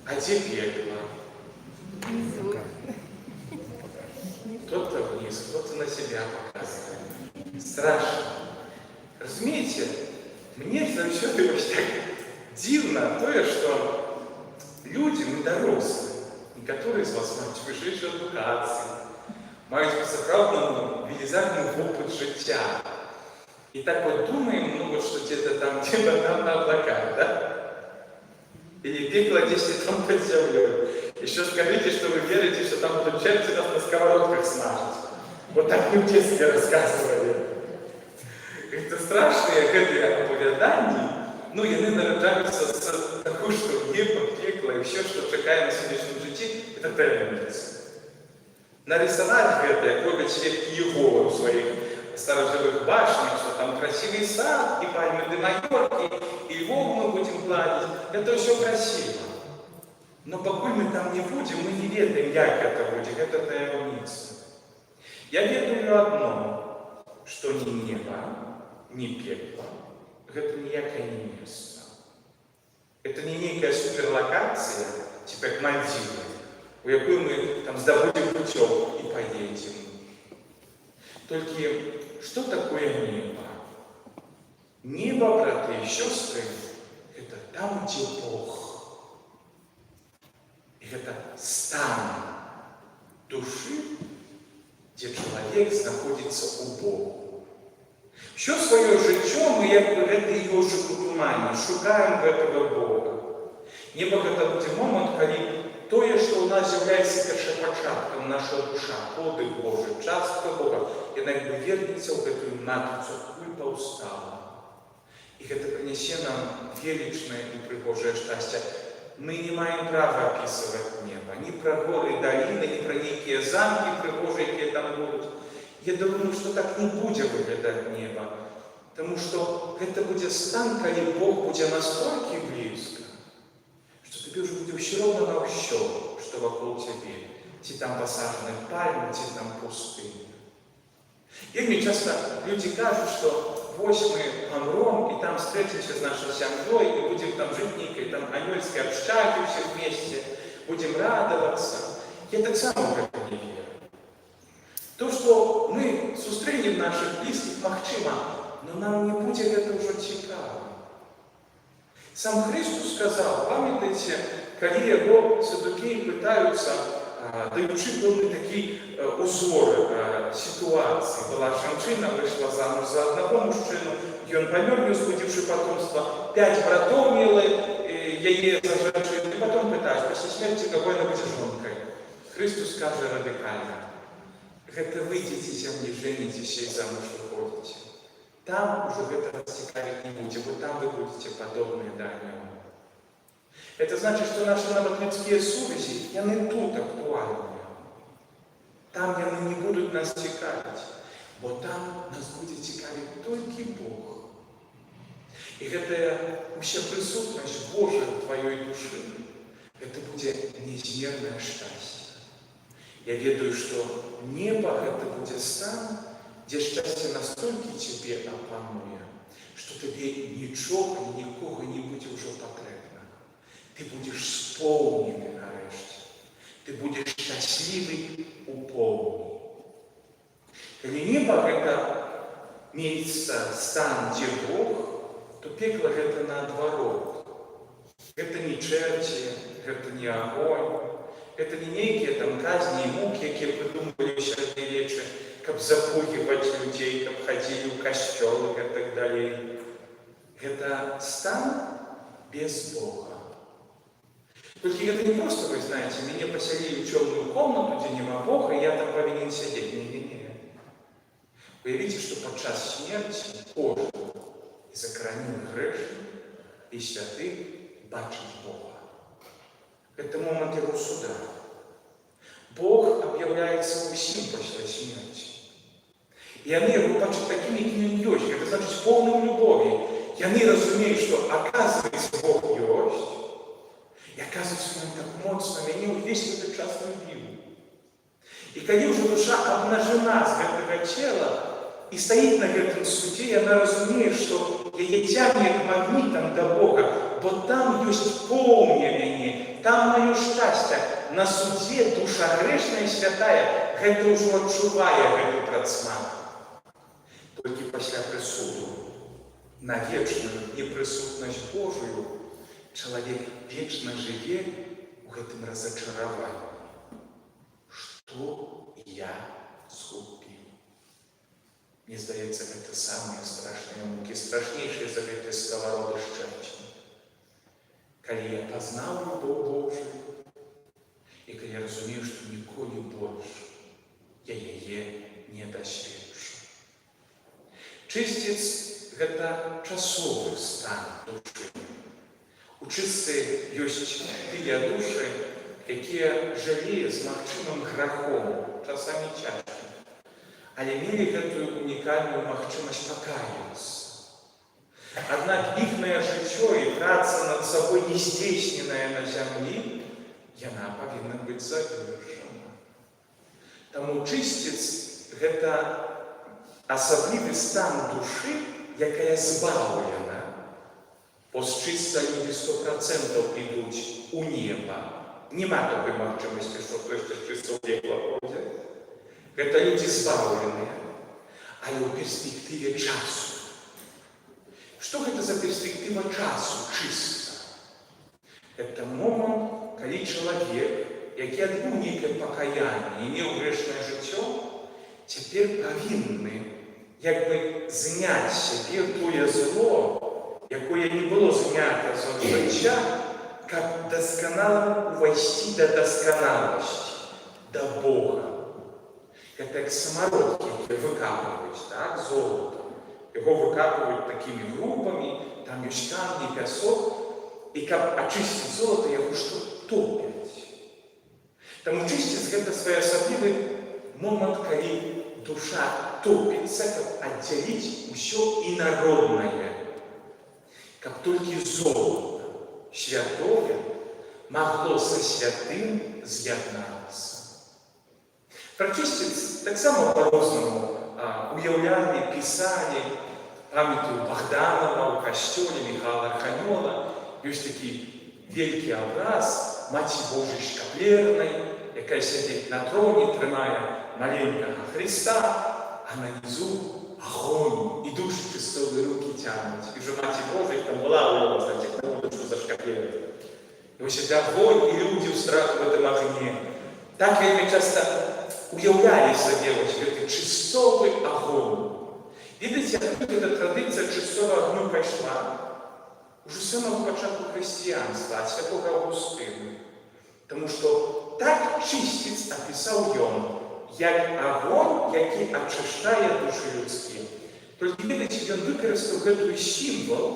А где пекло? Кто-то вниз, кто-то на себя показывает. Страшно. Разумеете, мне заўсёды вось так дзіўна тое, што людзі, мы дарослыя, некаторыя з вас маюць вышэйшую адукацыю, маюць па-сапраўднаму велізарны вопыт жыцця. И так вот думаем, ну вот что где-то там на облаках, да? Или пекло 10 там под землей. Еще скажите, что вы верите, что там будут черти нас на сковородках смажить. Вот так мы в детстве рассказывали. Это страшные гэты оповідання. Ну, яны нараджаюцца з таго, што неба, пекла і ўсё, што чакае на сённяшнім жыцці, это таямніца. Нарисовать гэта, як робяць сведкі Єговы ў сваіх староживых башнях, что там красивый сад, и пальмы де Майорки, и львов мы будем гладить. Это все красиво. Но покуль мы там не будем, мы не ведаем, как это будет. Это таямница. Я ведаю одно, что ни небо, ни пекло, это никакое не место. Это не некая суперлокация, типа как Мальдивы, у якую мы там здобудем путевку и поедем. Только что такое небо? Небо, браты и сестры, это там, где Бог. И это стан души, где человек находится у Бога. Все свое життя мы это его же тумані, шукаем этого Бога. Небо это будет момент, когда то, что у нас является першопочатком, наша душа, подих Божий, частка Бога, и иногда вернется в эту матрицу, культа устала. И это принесет нам величное и пригожее счастье. Мы не имеем права описывать небо, ни про горы и долины, ни про некие замки пригожие, какие там будут. Я думаю, что так не будет выглядать небо, потому что это будет стан, когда Бог будет настолько близко, что тебе уже будет все равно на все, что вокруг тебе. Те там посажены пальмы, те там пустыни. И мне часто люди кажут, что вот мы помрем, и там встретимся с нашей семьей, и будем там жить некой там ангельской общаге все вместе, будем радоваться. Я так само в это не верю. То, что мы сустренем наших близких, махчима, но нам не будет это уже цікаво. Сам Христос сказал, пам'ятаєте, когда его садукеи пытаются, даючи певні такі узори ситуації. Була женщина, вийшла замуж за одного мужчину, и он помер, не узбудивши потомство. 5 братов мило ей за женщину, и потом пытаешь, после смерти какой она будет жонкой. Христос скажет радикально, это вы, дети земли, женитесь и замуж выходите. Там уже это растекать не будете, вот там вы будете подобные Даниэлу. Это значит, что наши новотлицкие совести, они тут актуальны. Там они не будут нас текать, вот там нас будет текать только Бог. И это вся присутность Божия в твоей душе, это будет неизмерное счастье. Я ведаю, что небо это будет стан, где счастье настолько тебе опанує, что тебе ничего, никого не будет уже потребно. Ты будешь сповнений нарешті. Ты будешь счастливый у полный. Когда небо это место, стан, где Бог, то пекло это наоборот. Это не черти, это не огонь, это не некие там казни и муки, которые придумывали в средневече, как запугивать людей, как ходили в костелы и так далее. Это стан без Бога. Только это не просто, вы знаете, меня поселили в черную комнату, где нема Бога, и я там повинен сидеть. Не-не-не. Вы видите, что под час смерти кожу закранил грешник и святый бачит Бога. Это момент его суда. Бог объявляется усім после смерти. И они его бачат такими, какими он есть. Это значит с полной любовью. И они разумеют, что оказывается Бог есть. И оказывается, он так моцно меня весь этот час любил. И когда уже душа обнажена с этого тела и стоит на этом суде, и она разумеет, что ее тянет магнитом до Бога, вот там есть полное меня, там мое счастье. На суде душа грешная и святая, это уже отчуває эту процмак. Только после присуду на вечную неприсутность Божию человек вечно живет в этом разочаровании. Что я сгубил? Мне здаецца, гэта самыя страшныя мукі, страшнейшыя за гэты сковороды шчэрчні. Калі я пазнаў любоў Божую, і калі я разумею, што ніколі больш я яе не дасведчу. Чысціц – гэта часовы стан душы. У чысцы ёсць тыя душы, якія жылі з магчымым грахом, часамі цяжкім, але мелі гэтую унікальную магчымасць пакаяцца. Аднак іхнае жыццё і праца над сабой не здзейсненая на зямлі, яна павінна быць завершана. Таму чысціц – гэта асаблівы стан душы, якая збаўлена. Бо з чыста людзі 100% ідуць у неба. Нема такой магчымасці, што хтось з чыста ў пекла пойдзе. Гэта людзі збаўленыя, але ў перспектыве часу. Што гэта за перспектыва часу чыста? Гэта момант, калі чалавек, які адбыў нейкае пакаянне і меў грэшнае жыццё, цяпер павінны як бы зняць сябе тое зло, якое не было знята з жыцця, каб дасканала увайсці да дасканаласці, да Бога. Гэта як самародкі, якія выкапваюць, так, золото. Яго выкапваюць такімі групамі, там ёсць камні, пясок, і каб ачысціць золото, яго што топяць. Таму чысціць гэта своеасаблівы момант, калі душа топіцца, каб аддзяліць усё інароднае, каб толькі золото святое магло са святым з'яднацца. Пра чысціц таксама па-рознаму уяўлялі, пісалі, памятаю Богданова ў касцёле Міхала Арханёла. Ёсць такі вялікі абраз Маці Божай Шкаплернай, якая сядзіць на троне, трымае маленькага Хрыста, а нанізу огонь, і душы чыстовыя рукі цягнуць. І ўжо Маці Божай там была ўлова, знаце, на вулачку за Шкаплернай. І вось гэта огонь, і людзі ў страху в гэтым агні. Так вельмі часта уяўлялі сабе гэты чыстовы огонь. Ведаеце, адкуль эта традыцыя чыстовага агню пайшла? Ужо з самого пачатку хрысціянства, ад святога Аўгустына. Таму што так чысціц апісаў ён, як агонь, які ачышчае душы людскія. Толькі, ведаеце, ён выкарыстаў гэтую сімвал,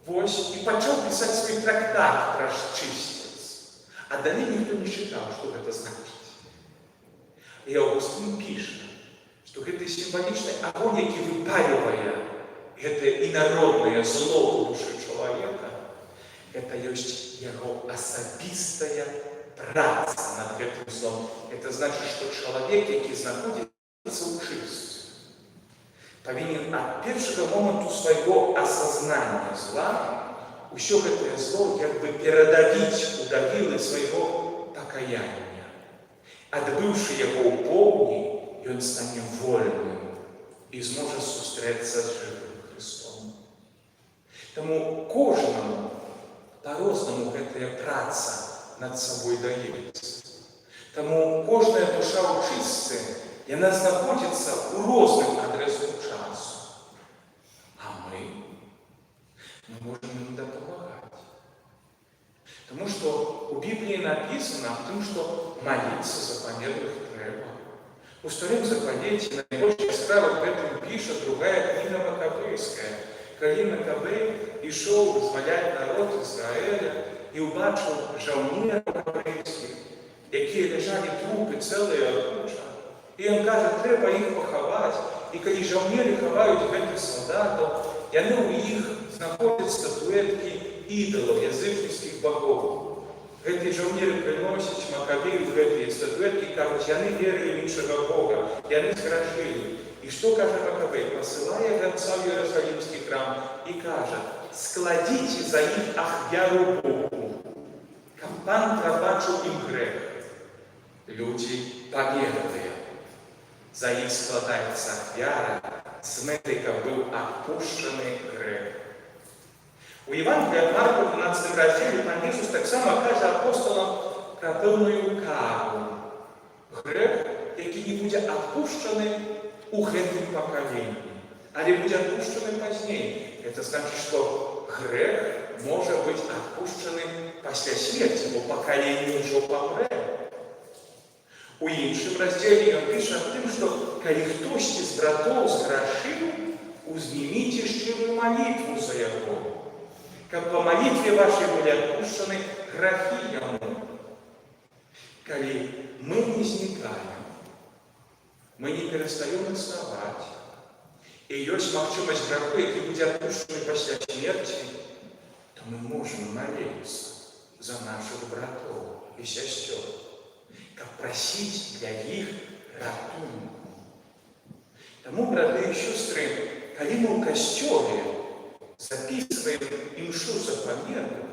вось, і пачаў пісаць свой трактат пра чысціц. А далей ніхто не чытаў, што гэта значыць. І Аўгустын піша, што гэты сімвалічны агонь, які выпалівае гэтае інароднае зло ў душы чалавека, гэта ёсць яго асабістая праца над гэтым злом. Это значыць, што чалавек, які знаходзіцца ў чысці, павінен ад першага моманту свайго асазнання зла ўсё гэтае зло як бы перадавіць у давілы свайго пакаяння. Адбыўшы яго ў поўні, ён стане вольным і зможа сустрэцца з жывым Христом. Таму кожнаму па-рознаму гэтая праца над сабой даецца. Таму кожная душа ў чыстцы, яна знаходзіцца ў розным адрэзку часу. А мы можам ім дапамагаць. Таму што ў Бібліі напісана аб тым, што маліцца за памерлых трэба. У Старым Запавеце найбольш яскрава гэтым піша другая кніга Макабэйская, калі Макабэй ішоў вызваляць народ Ізраіля і ўбачыў жаўнераў макабэйскіх, якія ляжалі трупы цэлыя куча. І ён кажа, трэба іх пахаваць, і калі жаўнеры хаваюць гэтых салдатаў, яны ў іх знаходзяць статуэткі ідалаў, язычніцкіх богоў. Гэтыя жаўнеры прыносяць Макабею гэтыя статуэткі, кажуць, яны верылі в іншага Бога, яны зграшылі. І што кажа Макабей? Пасылае гонца ў Іерусалімскі храм і кажа, складзіце за іх ахвяру Богу, каб пан прабачыў ім грэх. Людзі памерлыя. За іх складаецца ахвяра з мэтай, каб быў адпушчаны грэх. У Євангелії ад Марка в 12 розділі пан Ісус таксама каже апостолам про певну кару. Грех, який не буде відпущений, у гэтым пакаленні, але будзе адпушчаны пазней. Гэта значыць, што грэх можа быць адпушчаны пасля смерці, бо пакаленне ўжо памрэ. У іншым раздзеле ён піша аб тым, што калі хтосьці з братоў зграшыў, узніміце шчырую малітву за яго, каб па малітве вашай былі адпушчаны грахі яму. Калі мы не знікаем, мы не перастаем існаваць, і ёсць магчымасць граху, які будзе адпушчаны пасля смерці, то мы можам маліцца за нашых братоў і сясцёр, каб прасіць для іх ратунку. Таму, браты і сёстры, калі мы ў касцёле записываем імшу за памерлых,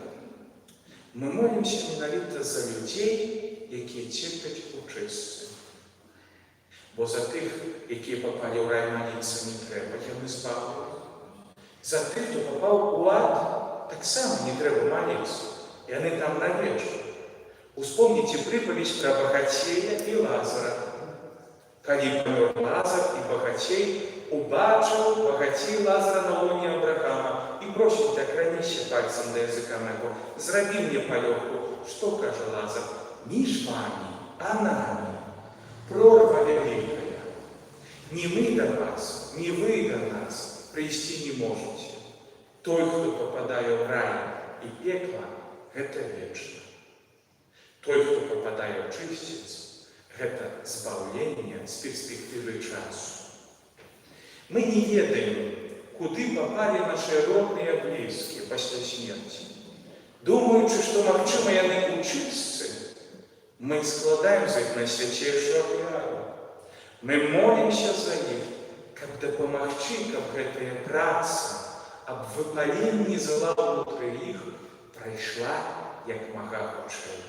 мы молімся менавіта за людзей, якія церпяць у чыстцы. Бо за тых, якія папалі ў рай, маліцца не трэба, яны збавлены. За тых, хто папаў у ад, таксама не трэба маліцца, яны там навечна. Успомніце прыпаведзь пра багацея і Лазара. Калі памёр Лазар і багацей, убачыў багацей Лазара на лоне Абрахама і просіць, так раніся пальцам да языка майго, зрабі мне палёгку. Што кажа Лазар? Між вами, а нами прорва вялікая. Ні мы да вас, ні вы да нас прыйсці не можаце. Той, хто пападае ў рай і пекла, гэта вечна. Той, хто пападае ў чысціц, гэта збаўленне з перспектывы часу. Мы не ведаем, куды папалі нашы родныя блізкія пасля смерці. Думаючы, што магчыма яны ў чыстцы, мы складаем за іх найсвячэйшую ахвяру. Мы молімся за іх, каб дапамагчы, каб гэтая праца аб выпаленні зла ўнутры іх прайшла як мага хутчэй.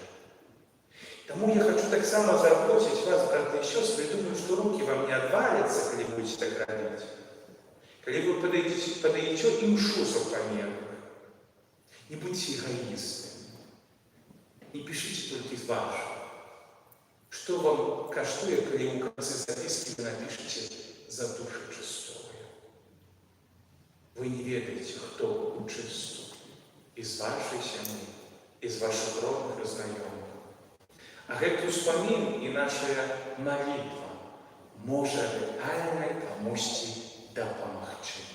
Таму я хочу таксама запросіць вас, браты і сёстры, думаю, што рукі вам не адваляцца, калі будзеце так рабіць. Калі вы падаеце імшу за памерлых, не будьце эгоістамі, не пішыце толькі з вашых. Што вам каштуе, калі ў канцы запіскі вы напішыце за душы чыстовыя? Вы не ведаеце, хто у чысту і з вашай сям'і, і з вашых родных і знаёмых. А гэты ўспамін і нашая малітва можа рэальна камусьці дапамагчы.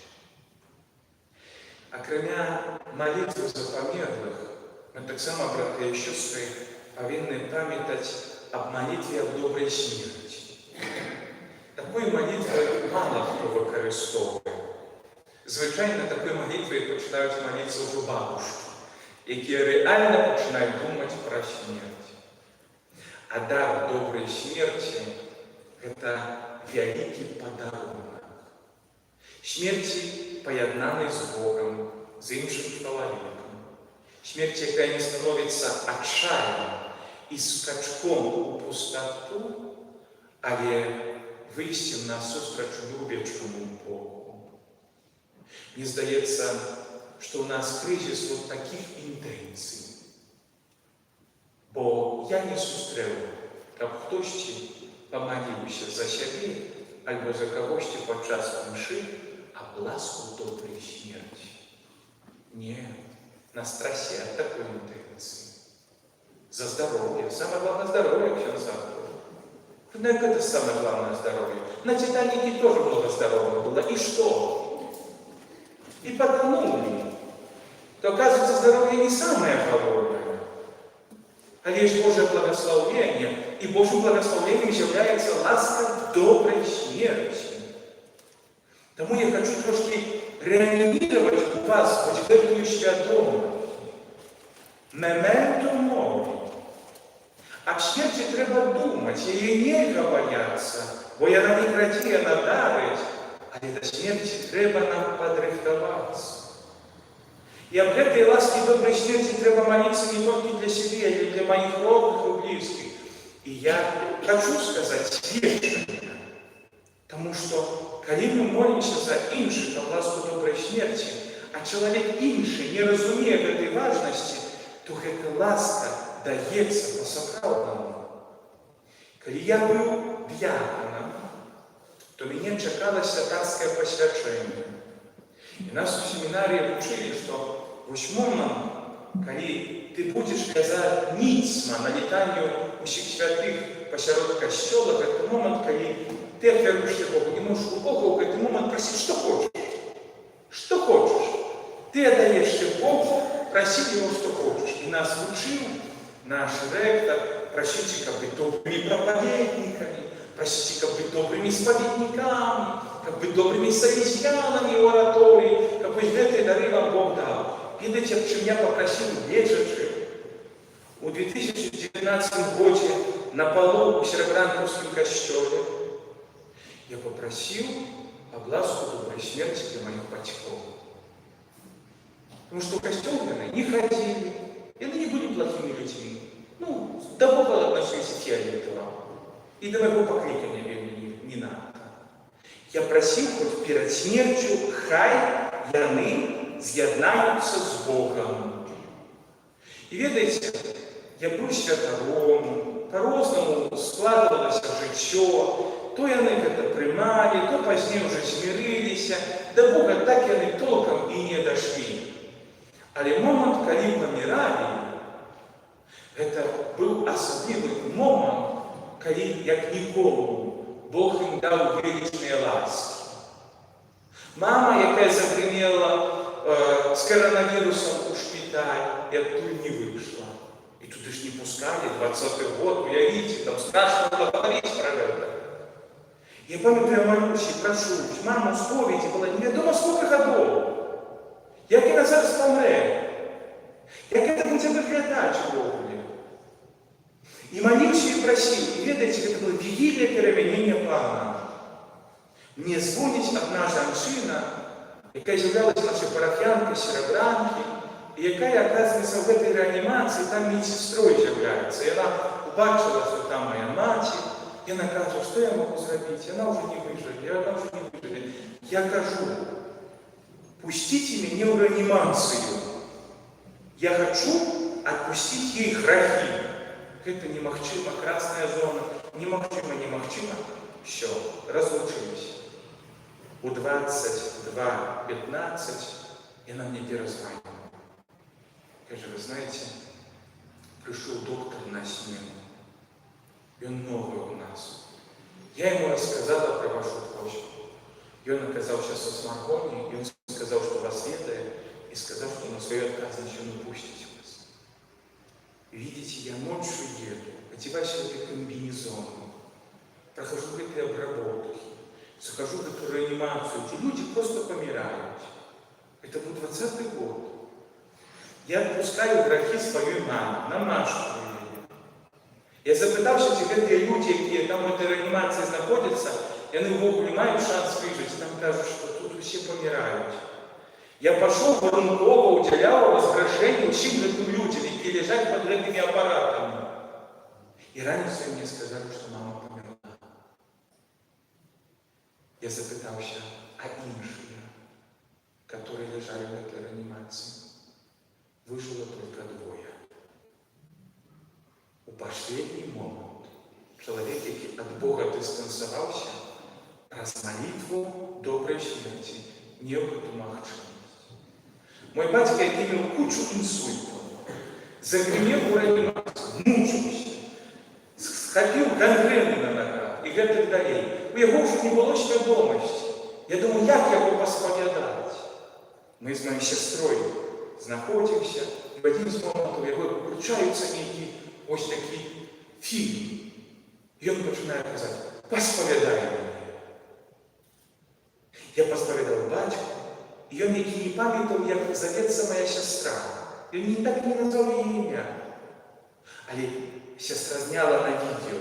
Акрамя малітвы за памерлых, мы таксама, браты і сёстры, павінны памятаць аб малітве аб добрай смерці. Такой малітвы мала хто выкарыстоўвае. Звычайна такой малітвай пачынаюць маліцца ўжо бабушкі, якія рэальна пачынаюць думаць пра смерць. А дар добрай смерці – гэта вялікі падарунак. Смерці, паяднанай з Богам, з іншым чалавекам. Смерць, якая не становіцца адчаем і скачком у пустату, але выйсцем насустрач любячаму Богу. Мне здаецца, што ў нас крызіс вот такіх інтэнцый. Бо я не сустрэў, каб хтосьці памаліўся за сябе альбо за кагосьці падчас імшы аб ласку добрай смерці. Не, нас трасе ад такой інтэнцыі. За здароўе, самае главное здароўе, ксёндз Антон. Ну, як гэта самае главное здароўе? На Титанике тоже много здоровья было. И что? И потонули. То, оказывается, здоровье не самое главное. А лишь Божье благословение, и Божьим благословением является ласка доброй смерти. Тому я хочу трошки реанимировать у вас хоть эту свядомость. Мементо мови. Об смерти треба думать, її нельзя бояться, бо яна не краті, яна дарить, але до смерти треба нам подрихтоваться. И об этой ласке и доброй смерти треба молиться не только для себя, или для моих родных и близких. И я хочу сказать вечно, потому что, когда мы молимся за инших о ласку доброй смерти, а человек инший не разумеет этой важности, то эта ласка дается по-сапраўднаму. Когда я был дьяконом, то мяне чакала святарскае пасвячэнне. І нас у семінарыі вучылі, што вось момант, калі ты будзеш казаць ніцма на літанню усіх святых пасярод касцёла, гэта момант, калі ты ахвяруешся Богу, і можаш у Бога ў гэты момант прасіць, што хочаш. Што хочаш. Ты аддаешся Богу, прасі Его, што хочаш. І нас вучыў наш рэктар, прасіце, каб быць добрымі прапаведнікамі, прасіце, каб быць добрымі спаведнікамі, каб быць добрымі салезіянамі ў араторыі, каб вось гэтыя дары вам Бог даў. Ведаеце, аб чым я папрасіў вечачы? У 2019 годзе на палу ў Серабранкаўскім касцёле я папрасіў аб ласку добрай смерці для маіх бацькоў. Потому што ў касцёл яны не хадзілі, яны не былі плохімі людзьмі. Ну, да Бога адносіліся фіолетава. І да майго паклікання вельмі не надо. Я прасіў, хоць перад смерцю, хай яны з'яднаюцца з Богам. І ведаеце, я быў святаром, па-рознаму складвалася жыццё, то яны гэта прымалі, то пазней уже змірыліся, да Бога так яны толкам і не дашлі. Але момант, калі паміралі, гэта быў асаблівы момант, калі, як нікому, Бог ім даў велічныя ласкі. Мама, якая загрымела з коронавірусом у шпіталь, і адтуль не выйшла. І туды ж не пускалі, 20-й год, уявіце, там страшно было говорить про гэта. Я памятаю, малюся і прашу, мама у споведи была невядома сколько гадоў. Як яна зараз памрэ? Як гэта будзе выглядаць увогуле? І маліўся і прасіў, і ведаеце, гэта была вігілія перамянення Пана. Мне звоніць адна жанчына, якая з'яўлялася нашай парафіянкай Серабранкі, і якая, аказваецца, в гэтай рэанімацыі там медсестрой з'яўляецца. Яна убачыла, што там моя маці, яна кажа, што я могу зрабіць? Яна ўжо не выжыве, яна ўжо не выжыве. Я кажу, пусціце мяне ў рэанімацыю. Я хочу отпусціць ей грахі. Гэта немагчыма, красная зона, немагчыма. Все, разлучились. У 22:15 яна мне перазванила. Кажа, вы знаете, пришел доктор на смену. И он новый у нас. Я ему рассказала про вашу просьбу. И он оказался со смартфоне, и он сказал, что вас ведает, и сказал, что на свой отказ начнет пустить вас. Видите, я ночью еду, одеваюсь в эти комбинезоны, прохожу эти обработки, захожу в эту реанимацию, эти люди просто помирают. Это был 20-й год. Я отпускаю грехи своей мамы, на Машку. Я запытался, ці гэтыя люди, які там в этой реанимации знаходяцца, яны ўвогуле маюць шанс выжыць. Там кажуць, што тут усе паміраюць. Я пошел варункова, уделял воскрешению всем этим людям, які лежать под этими аппаратами. И раніцою мне сказали, что мама померла. Я запытался, а іншыя, которые лежали в этой реанимации, выжило только 2. У последний момент человек, який от Бога дистанцировался, раз молитву доброй смерти не был магчимость. Мой батька имел кучу инсультов, загремел в реанимацию, мучился, схопил гангрену на ногах и так далее. У него уже не было свідомості. Я думаю, як його посповідати? Ми з моєю сестрою знаходимося, і в один з моментів його включаються які ось такі фільми. І він починає казати, посповідай мене. Я посповідав батьку, і він який не пам'ятав, як зоветься моя сестра. Він так і не назвав її ім'я. Але сестра зняла на відео,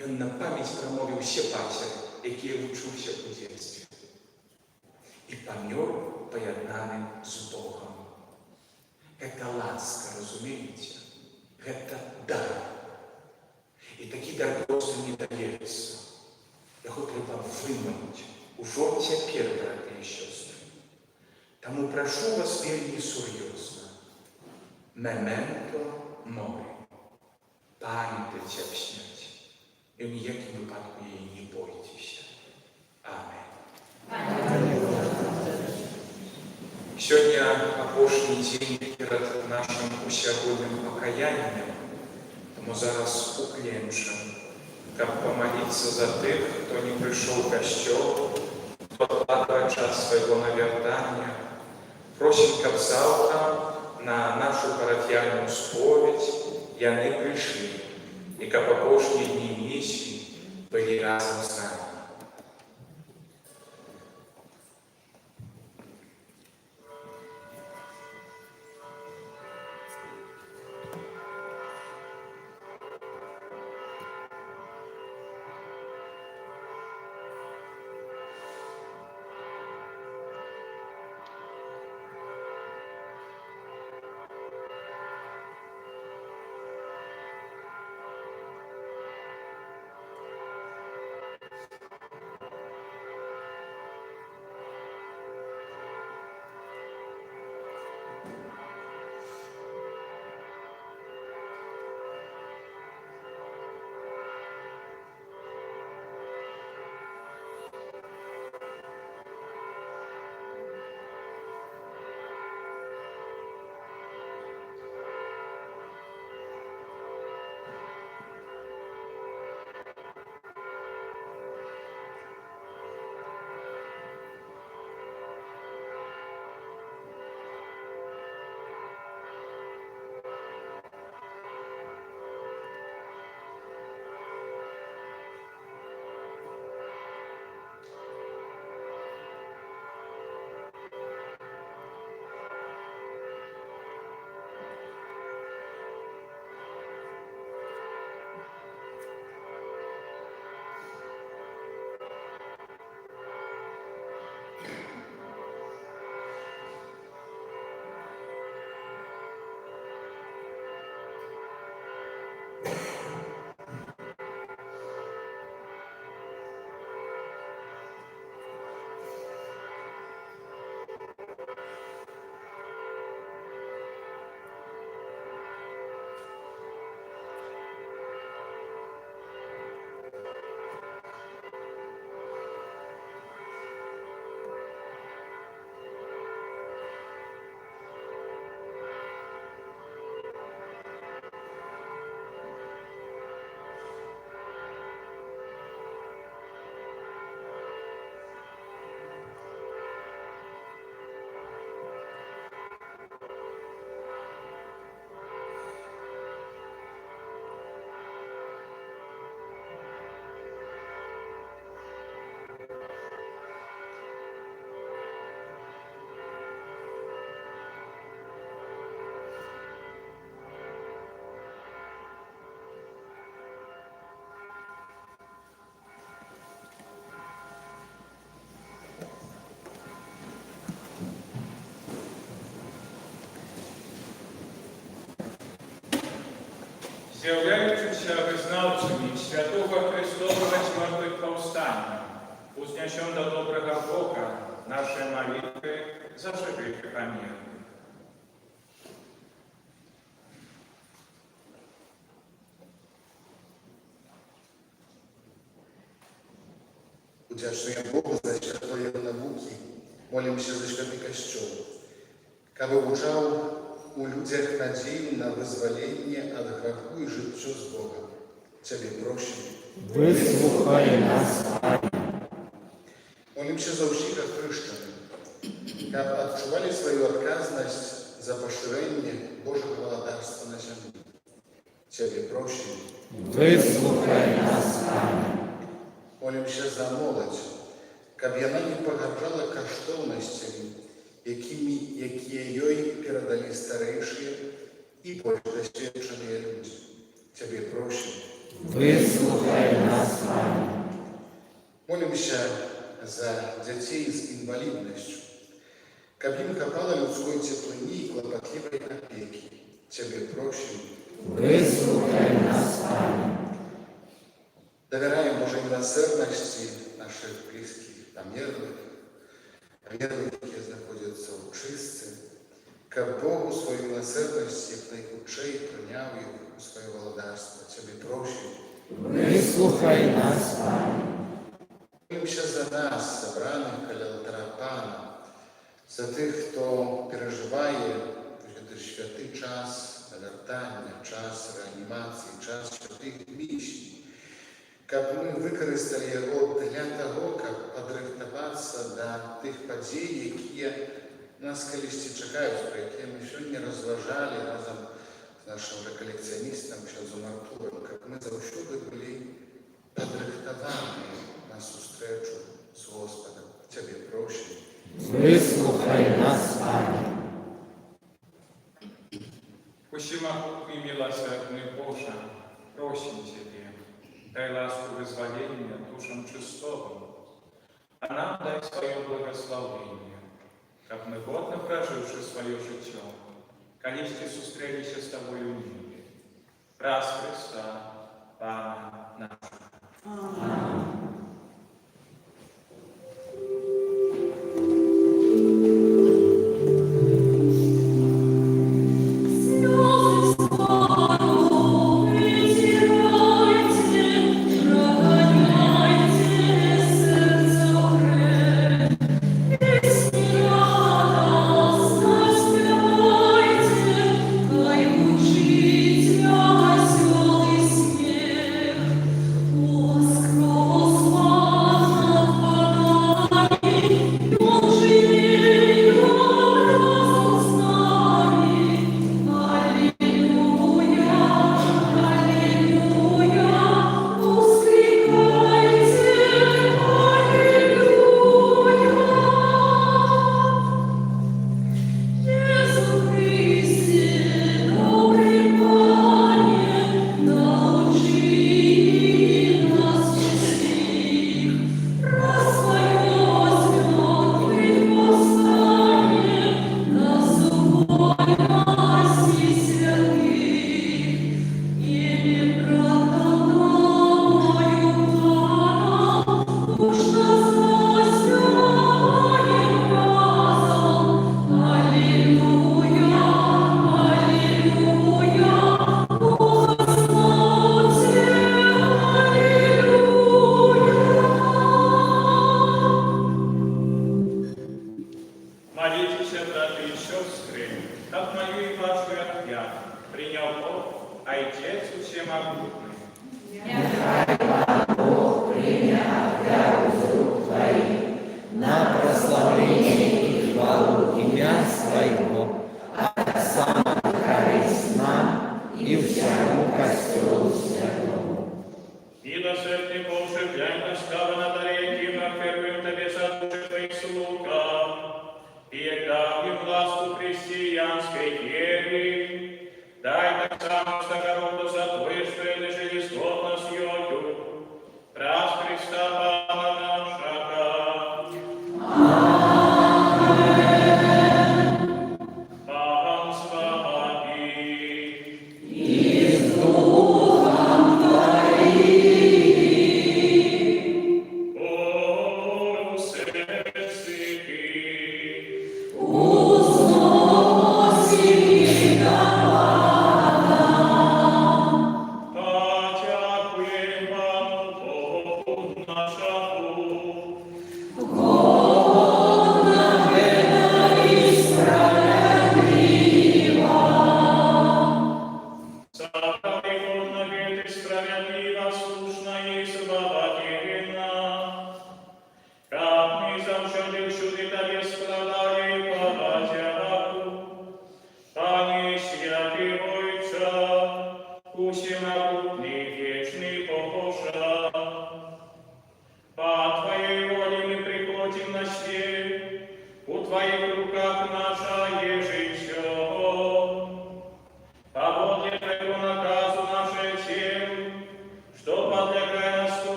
і він на пам'ять промовив всі пасери, які я вчився у дитинстві. І помер поєднаним з Богом. Це ласка, розумієте? Це дар. І такий дар просто не дається. Його треба виманити. Уже тепер, браті і сестри. Тому прошу вас вельми серйозно. Мементо мори. Пам'ятайте об смерті. І в ніякому випадку її не бойтеся. апошні дзень перад нашим усеагульным пакаяннем, тому зараз уклінчым, каб помолиться за тых, хто не прыйшоў у касцёл, хто адкладвае час свайго навяртання. Просім, каб заўтра на нашу парафіяльную споведь яны прыйшлі, і каб апошнія дні місіі былі разам з намі. Zjawiaючися визнавцями святого Христового змертвихпоўстання, узнесем до доброго Бога наши молитвы за живых и померных. Удячуємо Богу за святої науки, молимося за святий Костюл, каби вучав у людях надію на визволення від греху і життя з Богом. Тебе прощення. Вислухай нас, Молимося за всіх хрещених, каб відчували свою відказність за поширення Божого володарства на землі. Тебе прощення. вислухай нас, Молимося за молодь, каб яна не пагарджала каштоўнасцямі, які ёй перадалі старэйшыя і больш дасведчаныя людзі. Тебе просім. вислухай нас, Молимося за дзяцей з інваліднасцю, каб ім хапала людской цеплыні і клапатлівай апекі. Тебе просім. вислухай нас, Давяраем Божой милосердности наших близких, померлых, які знаходяться у чистці, каб Богу свою милосердність як найхутчей прийняв їх у своє володарство. Тебе прощу. вислухай нас, Молимося за нас, собраних каля алтаря Пана, за тих, хто переживає святий час навертання, час реанімації, час святих місій, каб ми використали його для того, каб підрихтуватися до тих подій, які нас колись чекають, про які ми сьогодні розважали разом з нашим реколекціоністом, ксьондзом Артуром, каб ми завжди були підрихтовані на зустрічу з Господом. Тебе прощення. Вислухай нас, Пане. Всемогутний милосердный Боже, просим Тебе, дай ласку вызволения душам чистовым, а нам дай свое благословение, как мы годно проживши свое житье, колички сустрелися с Тобою в мире. Раз Христа, Пана нашего.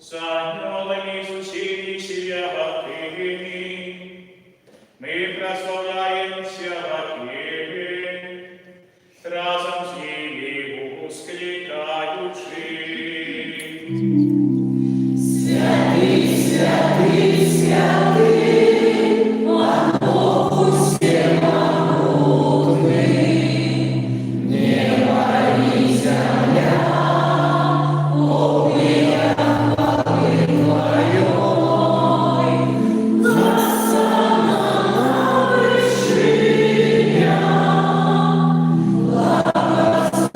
С ангелами ускликаючи. Святий, святий, святий, Пан Бог всемогутний, неба і земля, обмия хвали Твоей, Госана на вершинях, благословенный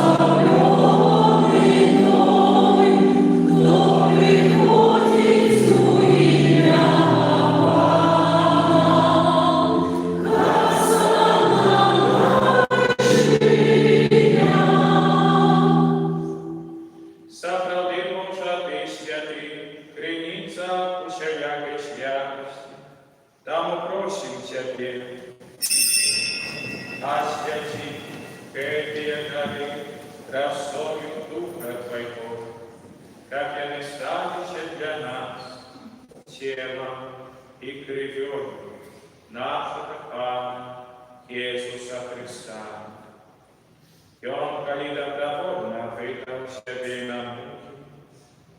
той, кто приходит в имя Бога. Госана на вершинях. Справди Божа ти святий, криниця усілякої святості, тому просим Тебе, освяти эти дары красою Духа Твоего, как они станут для нас телом и кровью нашего Пана Иисуса Христа. И Он, коли добровольно выдал себе на муки,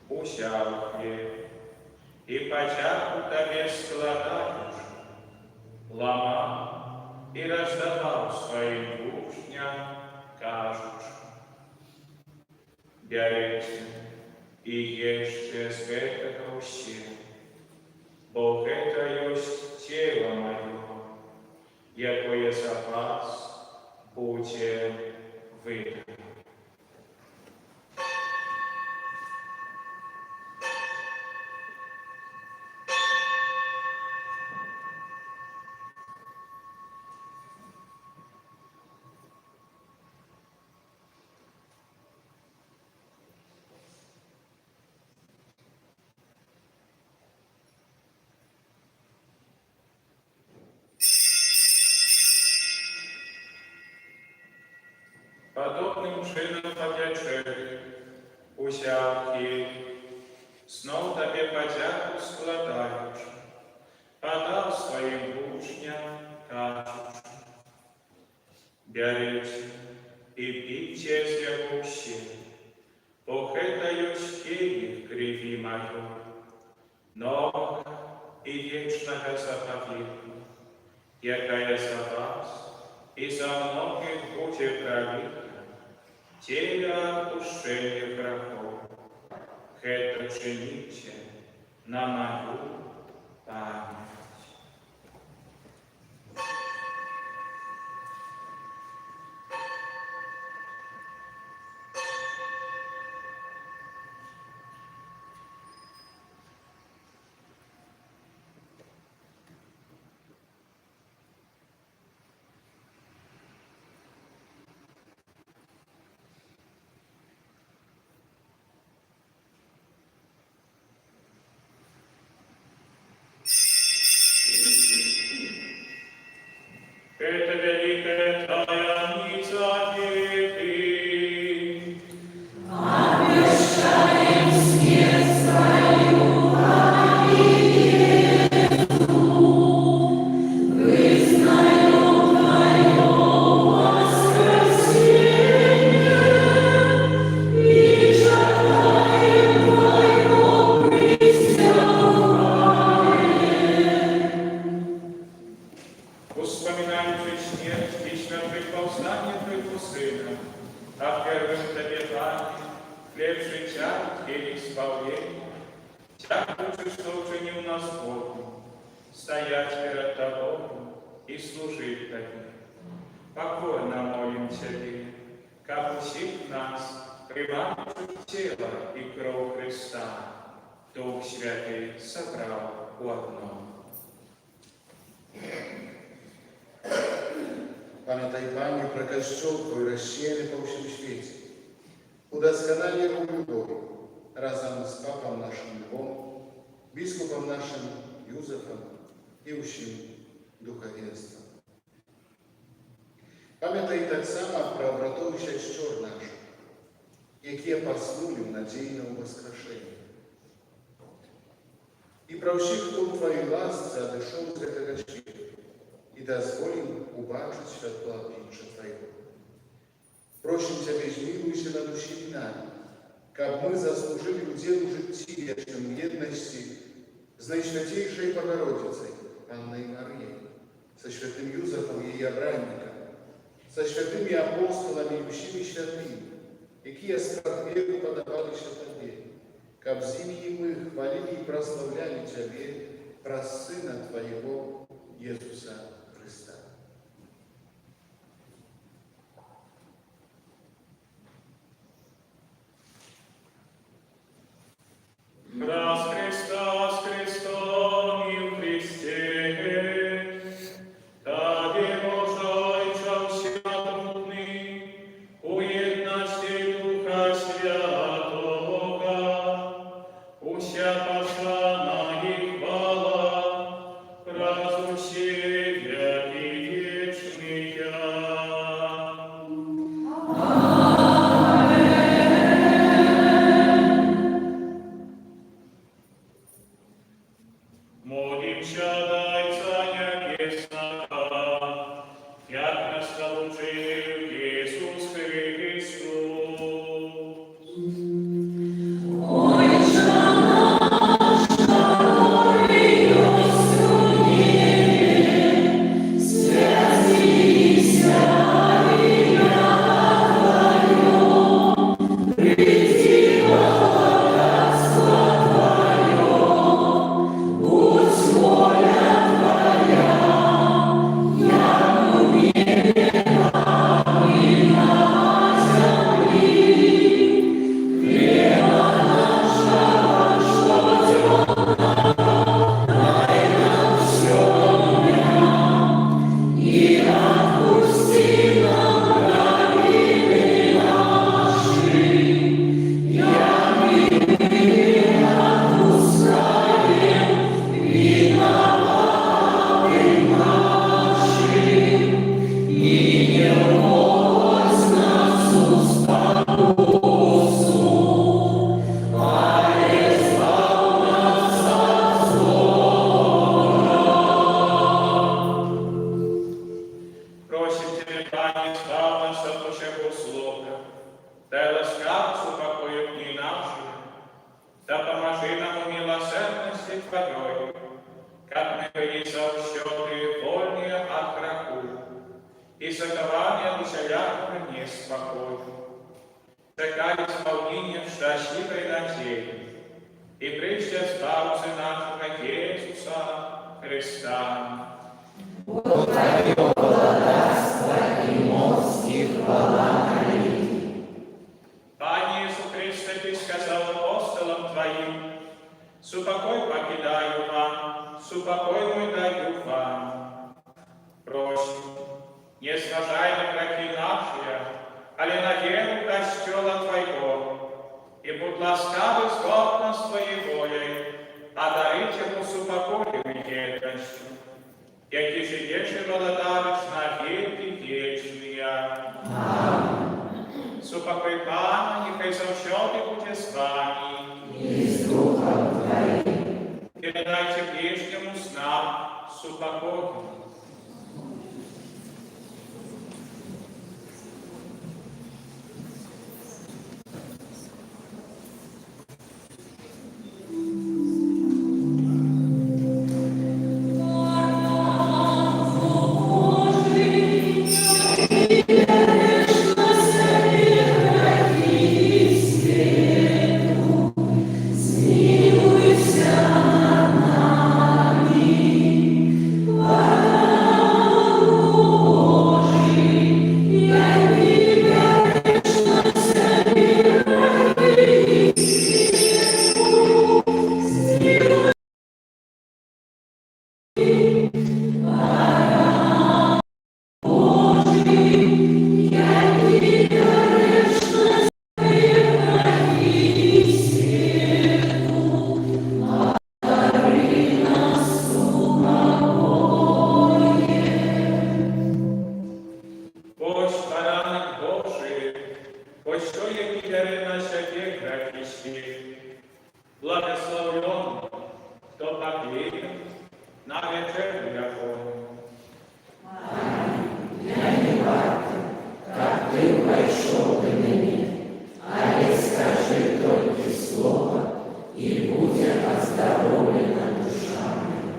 усял хлеб, и початку Тебе складаешь, ломал и раздавал своим учням, кажучи: «Берите и ешьте с этого все, бо это есть тело мое, якое за вас буде видано». Подобним чином пов'ячери, усякі, знов Тебе подяку складаючи, подав своїм учням, кажучи: «Берите и пейте з його все, бо это есть келих крови моей, нового и вечного заповедания, якая за вас и за многих будет пролита, тело отпущения грехов. Это чините на мою память». Это великая таинница веры. Обещаем смерть свою Агнцу, вызнаем Твое воскресение и читаем Твое присягание. Вспоминаючи смерть и приползание Твоего Сына, а первым Тебе память, хлеб життя и исполнение, дякуючи, что учинил нас Богом, стоять перед Тобою и служить Тебе. Покорно молим Тебе, как усих нас, приманивших тело и кровь Христа, Дух Святый собрал у одного. Пам'ятай, Пані, про Костюл Твой розсіяний по всьому світі. Удосконали його любові разом з папом нашим Львом, біскупом нашим Юзефом і усім духовенством. Пам'ятай так само про братов і сестер наших, які поснули в надійному воскрешенні. І про всіх, хто в Твоїй ласці одійшов з цього світу, і дозволив убачити світло обличчя Твоєго. Просим Тебя, змилуйся над усімі нами, каб мы заслужили удел у житті вечным едности с Наисвятейшей Богородицей, Анной Марьей, со святым Юзефом, ее обранником, со святыми апостолами и всеми святыми, какие сподвигу подавалися Тебе, каб з ними мы хвалили и прославляли Тебе, про Сына Твоего, Иисуса Христа. Раз Христос, Христом и в Христе, Табе Божайча всеотмутный, у едности Духа Святого, уся послана и хвала, разусе веки вечные. Молимся, Дайца Небесного, як нас научил Иисус Христос. Отче наш, который на небе, святися имя Твое, приди царство Твое, будь воля Твоя, яко в небе, так и на земли. Хлеба нашего щоденного дай нам сегодня, и отпусти нам грехи наши, яко и мы отпускаем виноватым нашим, и не вводь нас в искушение, а избавь нас от злого. Просим Тебя, Пане, избав нас от Божьего слова, дай ласкавцу покою дни наши, да поможи нам в милосердности Твоей, как мы были заущеты вольные от греху, и закования усялякого неспокою. Чекай исполнения счастливой надеи, и прежде Спасителя нашего Иисуса Христа. Твое благодарство и мост и хвала навеки. Пане Иисус Христе, Ты сказал апостолам Твоим, «Супокой покидаю вам, супокой мой даю вам». Просим, не сважай на грехи наши, але на веру костела Твоего, и будь ласкавы згодно с Твоей волей, одарить ему супокоем и едностью, які живеш і володариш на віки вічні. Супокой Пана, нехай завжди буде з вами. И с Духом Твоим. Передайте ближнему с нам супокой. Благословлен, кто поверит на вечеру Яковлеву. Я не варта, как Ты пройшов би мені, але скажи тільки слово, і буде оздоровлена душа моя.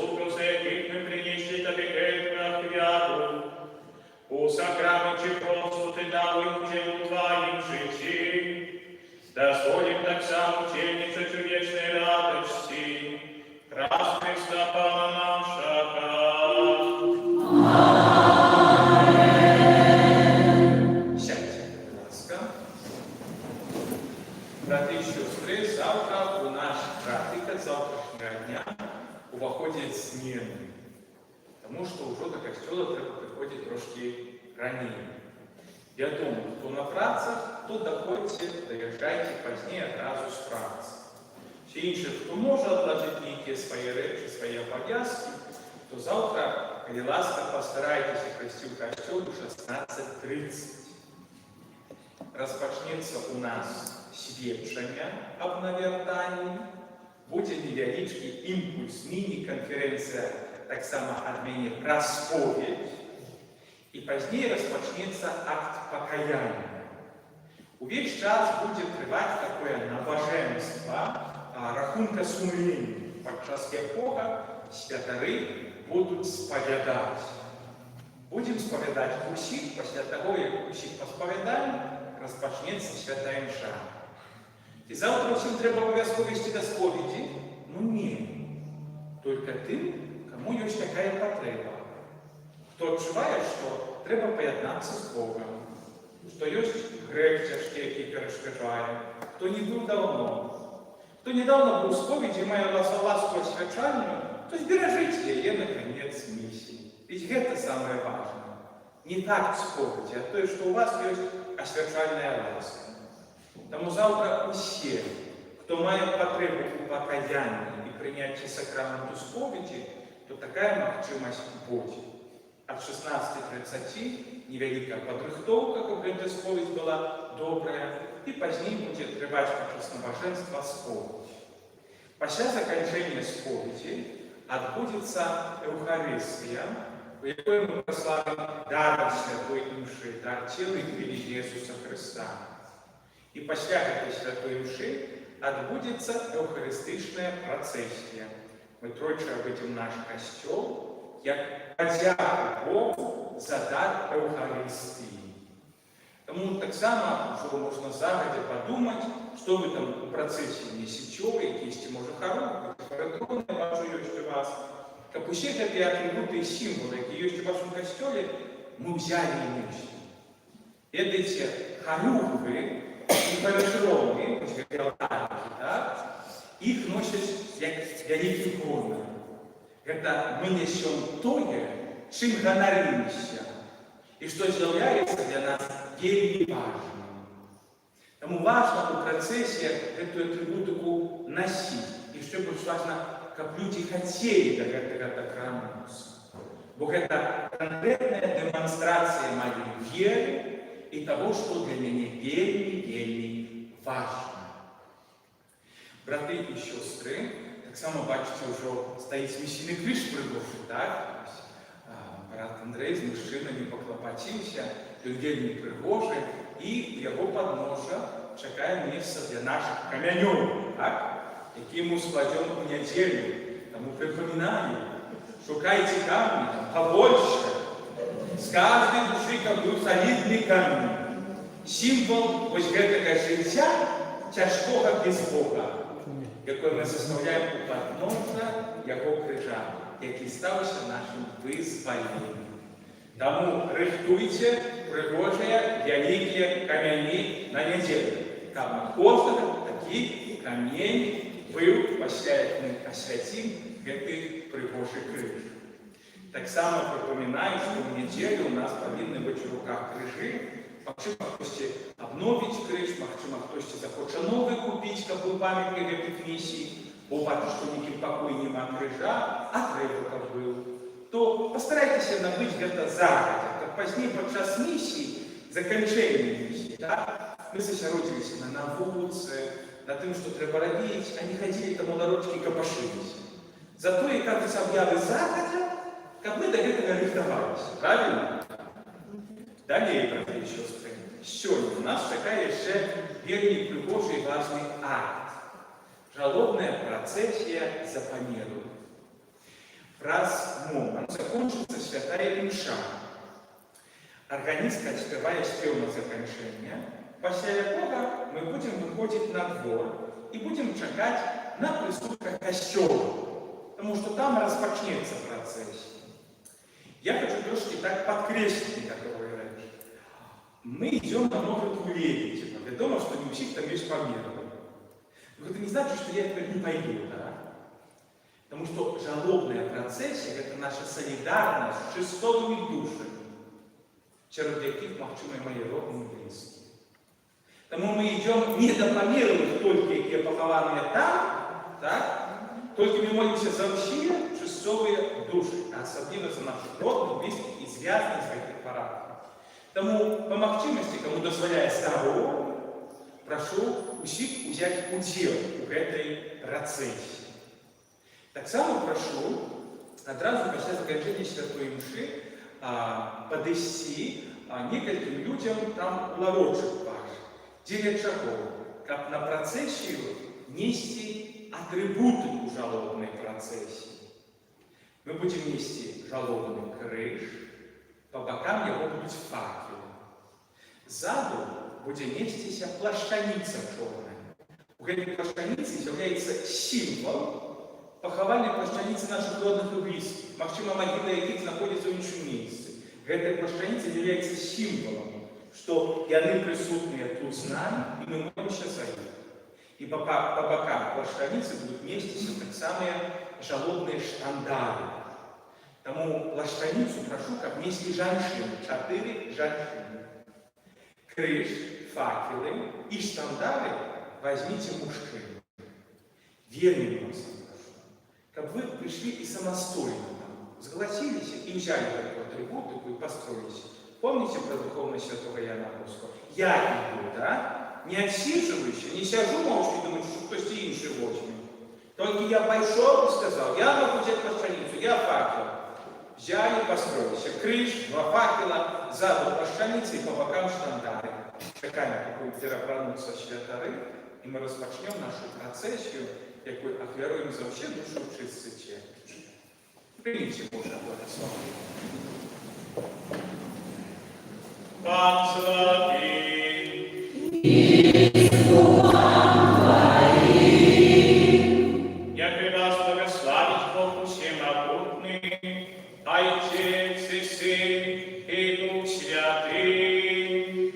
Господу, за яких ми принесли тобі геть хвалу. У сакраменті просто ти дав учень у твоїм житті, дозволим так само ученичать у вічній радості. Крас Христа Пана нашого. Сядьте, будь ласка. Брати і сестри, завтра у наш графік завтрашнього дня уваходять зміни. Тому що вже до костюла треба приходити трошки раніше. Я думаю, хто на працях, то доходьте, доїжджайте пізніше одразу з праці. Всі інші, хто може відложити якісь свої речі, свої обов'язки, то завтра, коли ласка, постарайтеся прийти в костюл у 16:30. Розпочнеться у нас свідчення об навертанні, буде невеличкий імпульс, міні-конференція, так само від мене розповідь, і пізніше розпочнеться акт покаяння. Увесь час буде тривати таке набоженство, рахунка сумління, під час якого святари будуть сповідати. Будемо сповідати усіх, після того, як усіх посповідаємо, розпочнеться свята мша. І завтра всім треба обов'язково вести до сповіді? Ну ні. Тільки тим, кому є така потреба. Хто відчуває, що треба поєднатися з Богом, що є грех тяжкий, який перешкоджає, хто не був давно. Хто недавно був у сповіді і має ласку освячальну, то збережіть її на кінець місії. Ведь це саме важне. Не так в сповіді, а то, що у вас є освячальна ласка. Тому завтра усі, хто має потребу у покаянні і прийнятті сакраменту сповіді, то така можливість буде. От 16:30 невелика підрихтовка, каб эта споведь була добрая, і пізніше буде тривати час набоженства сповідь. Після закінчення сповіді відбудеться Евхаристія, у якої ми прославимо дар Святої Мши, дар тіла і крові Ісуса Христа. І після цієї Святої Мши відбудеться Евхаристична процесія. Ми тройче вийдемо в наш костюл, як подяку Богу за дар Евхаристії. Тому так само, що можна загодя подумати, що ви там у процесі несете, якісь, може, хоровки, парадрони ваші є у вас. Как усі ці атрибути і символи, які є у вашому костюлі, ми взяли і несемо. Ці хоровки і парадрони, їх носять як великі крони. Это мы несем то, чим гоноримся, и что является для нас вельми важным. Тому важно у процессе эту атрибутику носить. И что больше важно, как люди хотели до этого докрануться. Бо это конкретная демонстрация моей веры и того, что для меня вельми важно. Браты и сестры, так само, бачите, вже стоїть місійний криш пригорший, так? Брат Андрей з мужчинами поклопотився, він вельми пригожий, і його подножа чекає місце для наших каменів, так? Які ми складемо у неділю. Тому припоминаю, шукайте камні, побольше. З кожної душі, як був солідний камінь. Символ ось гэтага життя тяжкого без Бога, який ми заставляємо у подножа його крижа, який стався нашим визволенням. Тому рихтуйте пригожие великі камені на неділю. Каб кожного такий камінь був, після як ми освятим гэтый пригожий криж. Так само припоминаю, що в неділю у нас повинні бути в руках крижі. Можливо, хтось обновить криж, можливо, хтось захоче новий купити, щоб був пам'ятник гэтих місій, бо бачу, що ніяким покою нема крижа, а треба, щоб був. То постарайтеся набити гэта загодя, як пізніше під час місії, закінчення місії, так? Ми сосредоточилися на вулиці, на тим, що треба робити, а не ходили там у народчики копошилися. Зато і як об'яви загодя, як ми до гэтага рихтувалися, правильно? Далее, брати і сестри, сьогодні у нас чекає ще вельми пригожий і важний акт. Жалобная процесія за поміру. Праз момент закончится святая імша. Органистка отспевает спев на заканчэнне, пасля якога мы будем выходить на двор и будем чакать на прыступках касцёла, потому что там распочнется процесс. Я хочу трошки так подкреслить некоторые вещи. Мы идем на множество леди, типа, ведомо, что не у всех там есть померы. Но это не значит, что я теперь не пойду, да? Потому что жалобная процессия – это наша солидарность с чистотными душами, через яких мовчими мої родні і близькі. Тому ми йдемо не до померлих только, які поховані там, так? Только мы молимся за все чистовые души, а особенно за наших родных, близких и связанных с этих парадов. Тому по махчимости, кому дозволяє старого, прошу усіх взять удел у этой процессии. Так само прошу одразу после заканчивания святой мши подойти некоторым людям там ларочек ваш, дзеля чаго, как на процессию нести атрибуты жалобной процессии. Мы будем нести жалобный крыж, по бокам его будут факелы. Сзаду будет нестися плащаница черная. У этой плащаницы является символ поховальной плащаницы наших родных и близких, максима могила яких находится в іншым месте. Эта плащаница является символом, что яны присутствуют тут с нами, и мы молимся за них. И по бокам плащаницы будут нестися так самые жалобные штандары. Тому плащаницу прошу, как нести женщины, 4 женщины. Крыж, факелы и штандары возьмите мужчин. Верным вас прошу, как вы пришли и самостойно согласились и взяли такую атрибутику и построились. Помните про духовность святого Иоанна Богослова? Я иду, да? Не отсиживаюсь, не сижу молча и думаю, что кто-то инший возьмет. Только я пошел и сказал, я могу взять плащаницу, я факел. Взяли, построились. Крыш, 2 факела, сзаду плащаницы и по бокам штандары. Чекаем, какой переправнутся святары, и мы распочнем нашу процессию, якую ахвяруем за все души чистцы черти. Примите Божье благословение. Пан с вами. Я при вас благословить Бог всемогутный, Отец и Сын и Дух Святый.